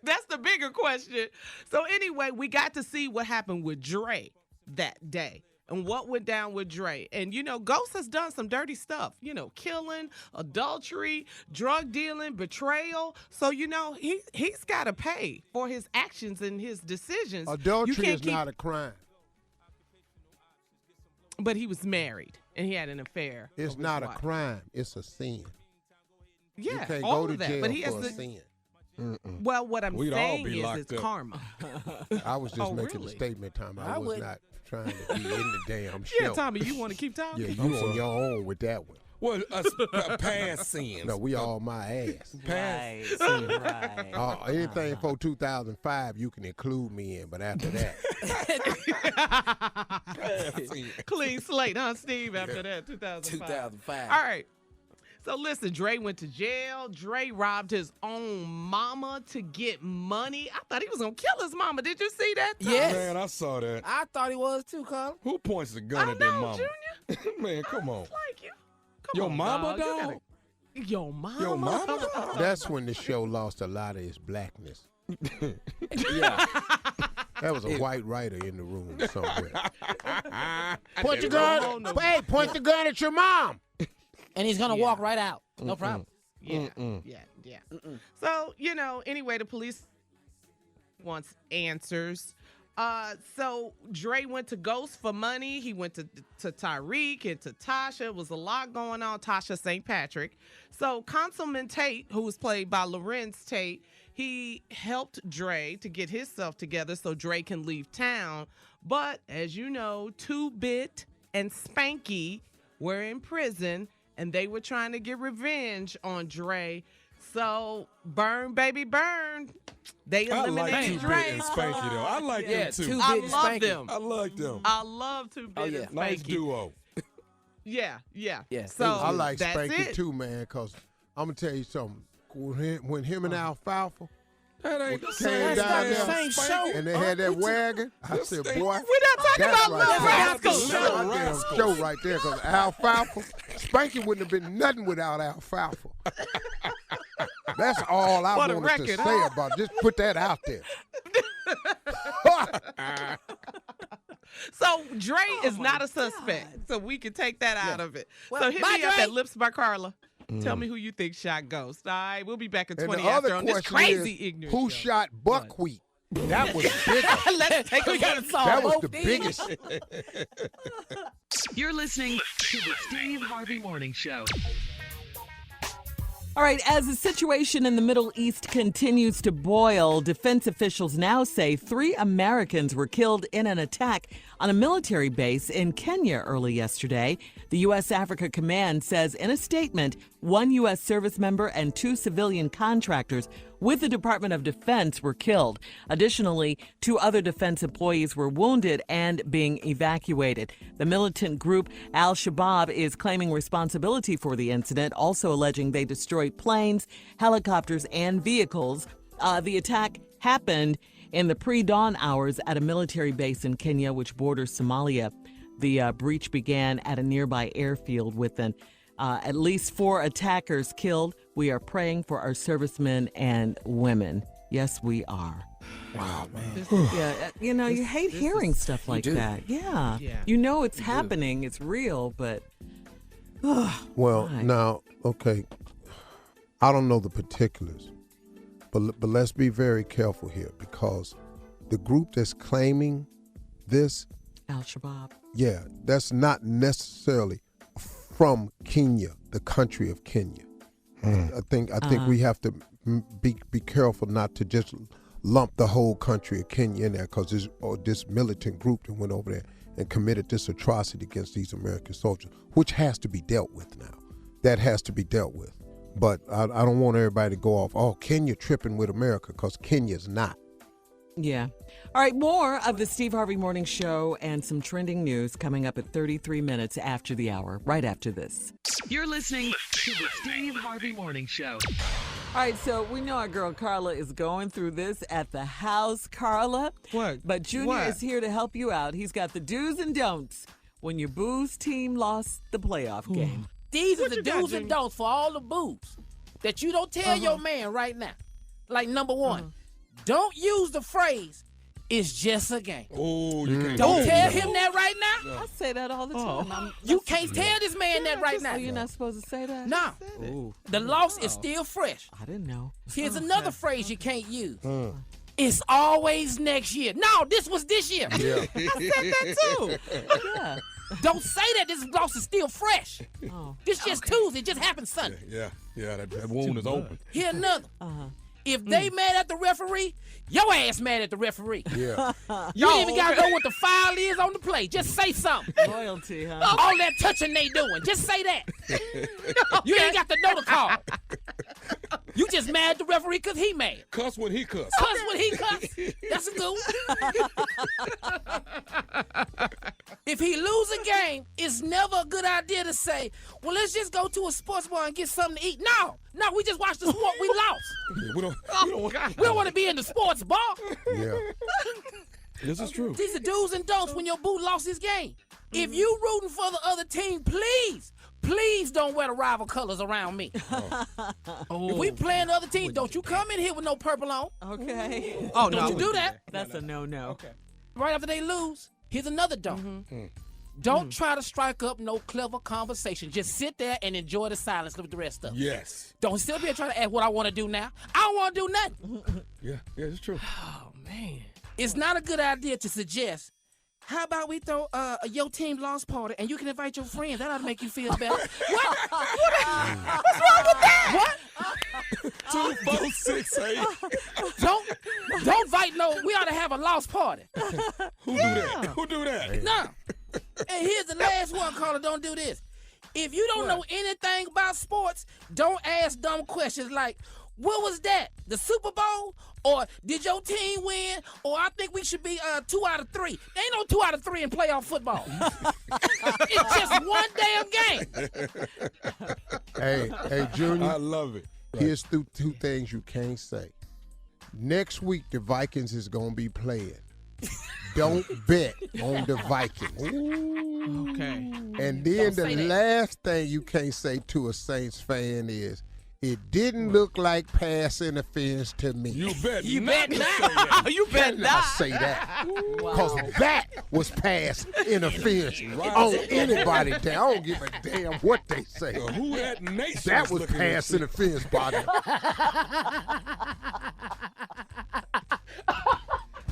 That's the bigger question. So anyway, we got to see what happened with Dre that day and what went down with Dre. And, you know, Ghost has done some dirty stuff, you know, killing, adultery, drug dealing, betrayal. So, you know, he's got to pay for his actions and his decisions. Adultery is not a crime. But he was married and he had an affair. It's not a crime. It's a sin. Yeah, you can't all go of to that. jail But he has for a to, sin. Well, what I'm We'd all saying be is locked it's up. karma. I was just making really? a statement, Tommy. I was wouldn't. not trying to be in the damn show. Yeah, Tommy, you want to keep talking? Yeah, you on your own with that one. Well, past sins. No, we all my ass. Right. Anything for 2005, you can include me in, but after that. Clean slate, huh, Steve, after that, 2005. All right. So listen, Dre went to jail. Dre robbed his own mama to get money. I thought he was going to kill his mama. Did you see that? Tom? Yes. Man, I saw that. I thought he was too, Carl. Who points the gun I at their know, mama? Junior. Man, come on. Like you. Your on, mama, dog. dog? Your mama. Your mama, dog? That's when the show lost a lot of its blackness. Yeah. That was a white writer in the room somewhere. Point your gun. Hey, point the gun at your mom. And he's going to walk right out. No problem. Yeah. So, you know, anyway, the police wants answers. So Dre went to Ghost for money. He went to Tyreek and to Tasha. It was a lot going on. Tasha St. Patrick. So Councilman Tate, who was played by Lorenz Tate, he helped Dre to get himself together so Dre can leave town. But as you know, 2-Bit and Spanky were in prison and they were trying to get revenge on Dre. So, burn, baby, burn. They I like eliminated 2-Bit Dre. and Spanky, though. I like them, too. I love them. I like them. I love 2-Bit and Spanky. Nice duo. Yeah. So I like that's Spanky it. too, man, because I'm going to tell you something. When him and Alfalfa that ain't the came same. down That's there not the same show. and they had that wagon, I said, boy, We're not talking that's about Little Rascals. That's my damn show right there, because Alfalfa, Spanky wouldn't have been nothing without Alfalfa. That's all I What a wanted to record, say about it. Just put that out there. So Dre is not a suspect, so we can take that out of it. Well, So hit bye, me up Dre. at Lips by Carla. Tell me who you think shot Ghost. All right, we'll be back in And 20 the other after on this question crazy is, ignorant who show. shot Buckwheat? That was bigger. Let's take a look. That was the biggest. You're listening to the Steve Harvey Morning Show. All right, as the situation in the Middle East continues to boil, defense officials now say 3 Americans were killed in an attack on a military base in Kenya early yesterday. The U.S. Africa Command says in a statement, 1 U.S. service member and 2 civilian contractors with the Department of Defense were killed. Additionally, 2 other defense employees were wounded and being evacuated. The militant group Al-Shabaab is claiming responsibility for the incident, also alleging they destroyed planes, helicopters, and vehicles. The attack happened in the pre-dawn hours at a military base in Kenya, which borders Somalia. The breach began at a nearby airfield with at least 4 attackers killed. We are praying for our servicemen and women. Yes, we are. Wow, man. Yeah, you hate hearing stuff like that. Yeah. You know it's happening. It's real, but... Well, my. now, okay, I don't know the particulars, but let's be very careful here, because the group that's claiming this, Al-Shabaab. yeah, that's not necessarily from Kenya, the country of Kenya. I think we have to be careful not to just lump the whole country of Kenya in there, because this militant group that went over there and committed this atrocity against these American soldiers, which has to be dealt with now. That has to be dealt with. But I don't want everybody to go off, oh, Kenya tripping with America, because Kenya's not. Yeah. All right, more of the Steve Harvey Morning Show and some trending news coming up at 33 minutes after the hour, right after this. You're listening to the Steve Harvey Morning Show. All right, so we know our girl Carla is going through this at the house. Carla. What? But Junior is here to help you out. He's got the do's and don'ts when your Boo's team lost the playoff game. These are What the you got, do's and don'ts for all the boos that you don't tell your man right now. Like, number one, don't use the phrase, it's just a game. Oh, you can't. Don't tell him that right now. I say that all the time. You can't tell this man that right now. Oh, you're not supposed to say that? No. Ooh. The loss is still fresh. I didn't know. Here's another phrase you can't use. It's always next year. No, this was this year. Yeah. I said that too. Yeah. Don't say that this loss is still fresh. Oh. This just Tuesday. It just happened Sunday. Yeah, that wound is open. Here another. If they mad at the referee, your ass mad at the referee. Yeah. You ain't even gotta know what the foul is on the play. Just say something. Loyalty, huh? All that touching they doing. Just say that. You ain't got to know the call. You just mad at the referee because he mad. Cuss when he cuss. Cuss when he cuss. That's a good one. If he lose a game, it's never a good idea to say, well, let's just go to a sports bar and get something to eat. No, we just watched the sport we lost. We don't want to be in the sports bar. Yeah. This is true. These are do's and don'ts when your boo lost his game. If you rooting for the other team, please don't wear the rival colors around me. If we playing the other team, don't you come in here with no purple on. Okay. Oh, no. Don't you do that. That's a no-no. Okay. Right after they lose, here's another don't. Don't try to strike up no clever conversation. Just sit there and enjoy the silence with the rest of them. Yes. Don't sit up here trying to ask what I want to do now. I don't want to do nothing. Yeah, it's true. Oh, man. It's not a good idea to suggest, how about we throw your team loss party and you can invite your friends? That ought to make you feel better. What? What's wrong with that? What? 2, 4, 6, 8. Don't invite we ought to have a loss party. Who do that? No. And here's the last one, Carla, don't do this. If you don't know anything about sports, don't ask dumb questions like, what was that? The Super Bowl? Or did your team win? Or I think we should be 2 out of 3. There ain't no 2 out of 3 in playoff football. It's just one damn game. Hey, Junior. I love it. Here's two things you can't say. Next week, the Vikings is going to be playing. Don't bet on the Vikings. Ooh, okay. And then the last thing you can't say to a Saints fan is, it didn't look like pass interference to me. You bet You not. bet not. You bet I not. say that because that was pass interference on anybody. I don't give a damn what they say. Who that nation? That was pass interference, buddy.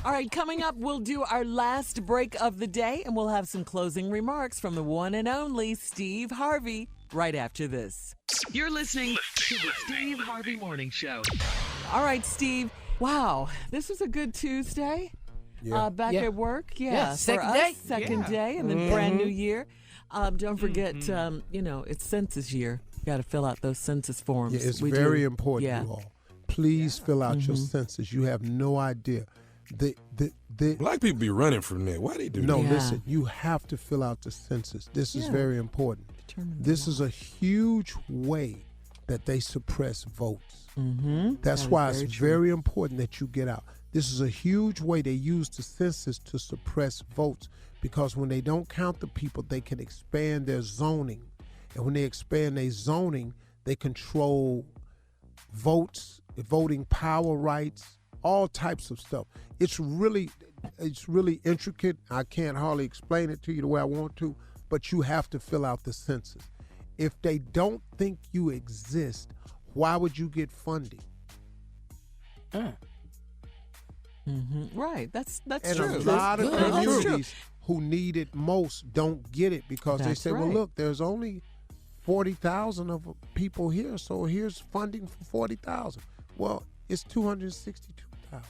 All right, coming up, we'll do our last break of the day, and we'll have some closing remarks from the one and only Steve Harvey right after this. You're listening to the Steve Harvey Morning Show. All right, Steve. Wow, this was a good Tuesday. Yeah. Back at work. Yeah, for second us, day. second day, and then brand new year. Don't forget, it's census year. Got to fill out those census forms. Yeah, it's We very do. important, Yeah. you all. Please fill out your census. You have no idea. Black people be running from that. Why they do No, that? listen, you have to fill out the census. This is very important. This is a huge way that they suppress votes. That's why it's very important that you get out. This is a huge way they use the census to suppress votes, because when they don't count the people, they can expand their zoning. And when they expand their zoning, they control votes, voting power rights, all types of stuff. It's really intricate. I can't hardly explain it to you the way I want to, but you have to fill out the census. If they don't think you exist, why would you get funding? Right, that's And true. a lot of That's good. communities who need it most don't get it because they That's say, well, right. look, there's only 40,000 of people here, so here's funding for 40,000. Well, it's 262,000.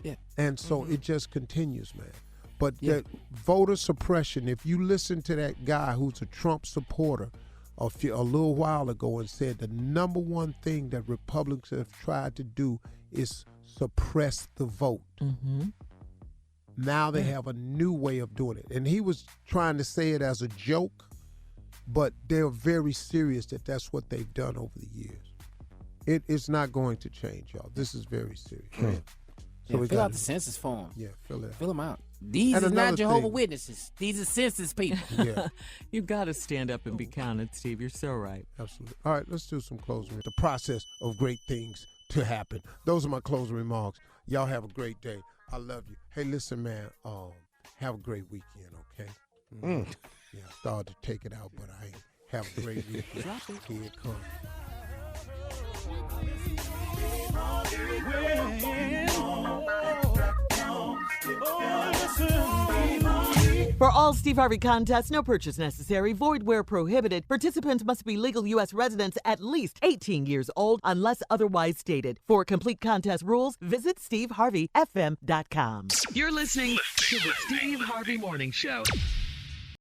Yeah. And so it just continues, man. But that voter suppression, if you listen to that guy who's a Trump supporter a little while ago and said the number one thing that Republicans have tried to do is suppress the vote. Now they have a new way of doing it. And he was trying to say it as a joke, but they're very serious that that's what they've done over the years. It is not going to change, y'all. This is very serious. So we fill got out the census form. Yeah, fill it. Fill them out. These And are not another Jehovah's thing. Witnesses. These are census people. Yeah, You got to stand up and be counted, Steve. You're so right. absolutely. All right, let's do some closing. The process of great things to happen. Those are my closing remarks. Y'all have a great day. I love you. Hey, listen, man. Have a great weekend, okay? Yeah, I started to take it out, but I ain't. Have a great weekend. Here it comes. For all Steve Harvey contests, no purchase necessary, void where prohibited. Participants must be legal U.S. residents at least 18 years old unless otherwise stated. For complete contest rules, visit SteveHarveyFM.com. You're listening to the Steve Harvey Morning Show.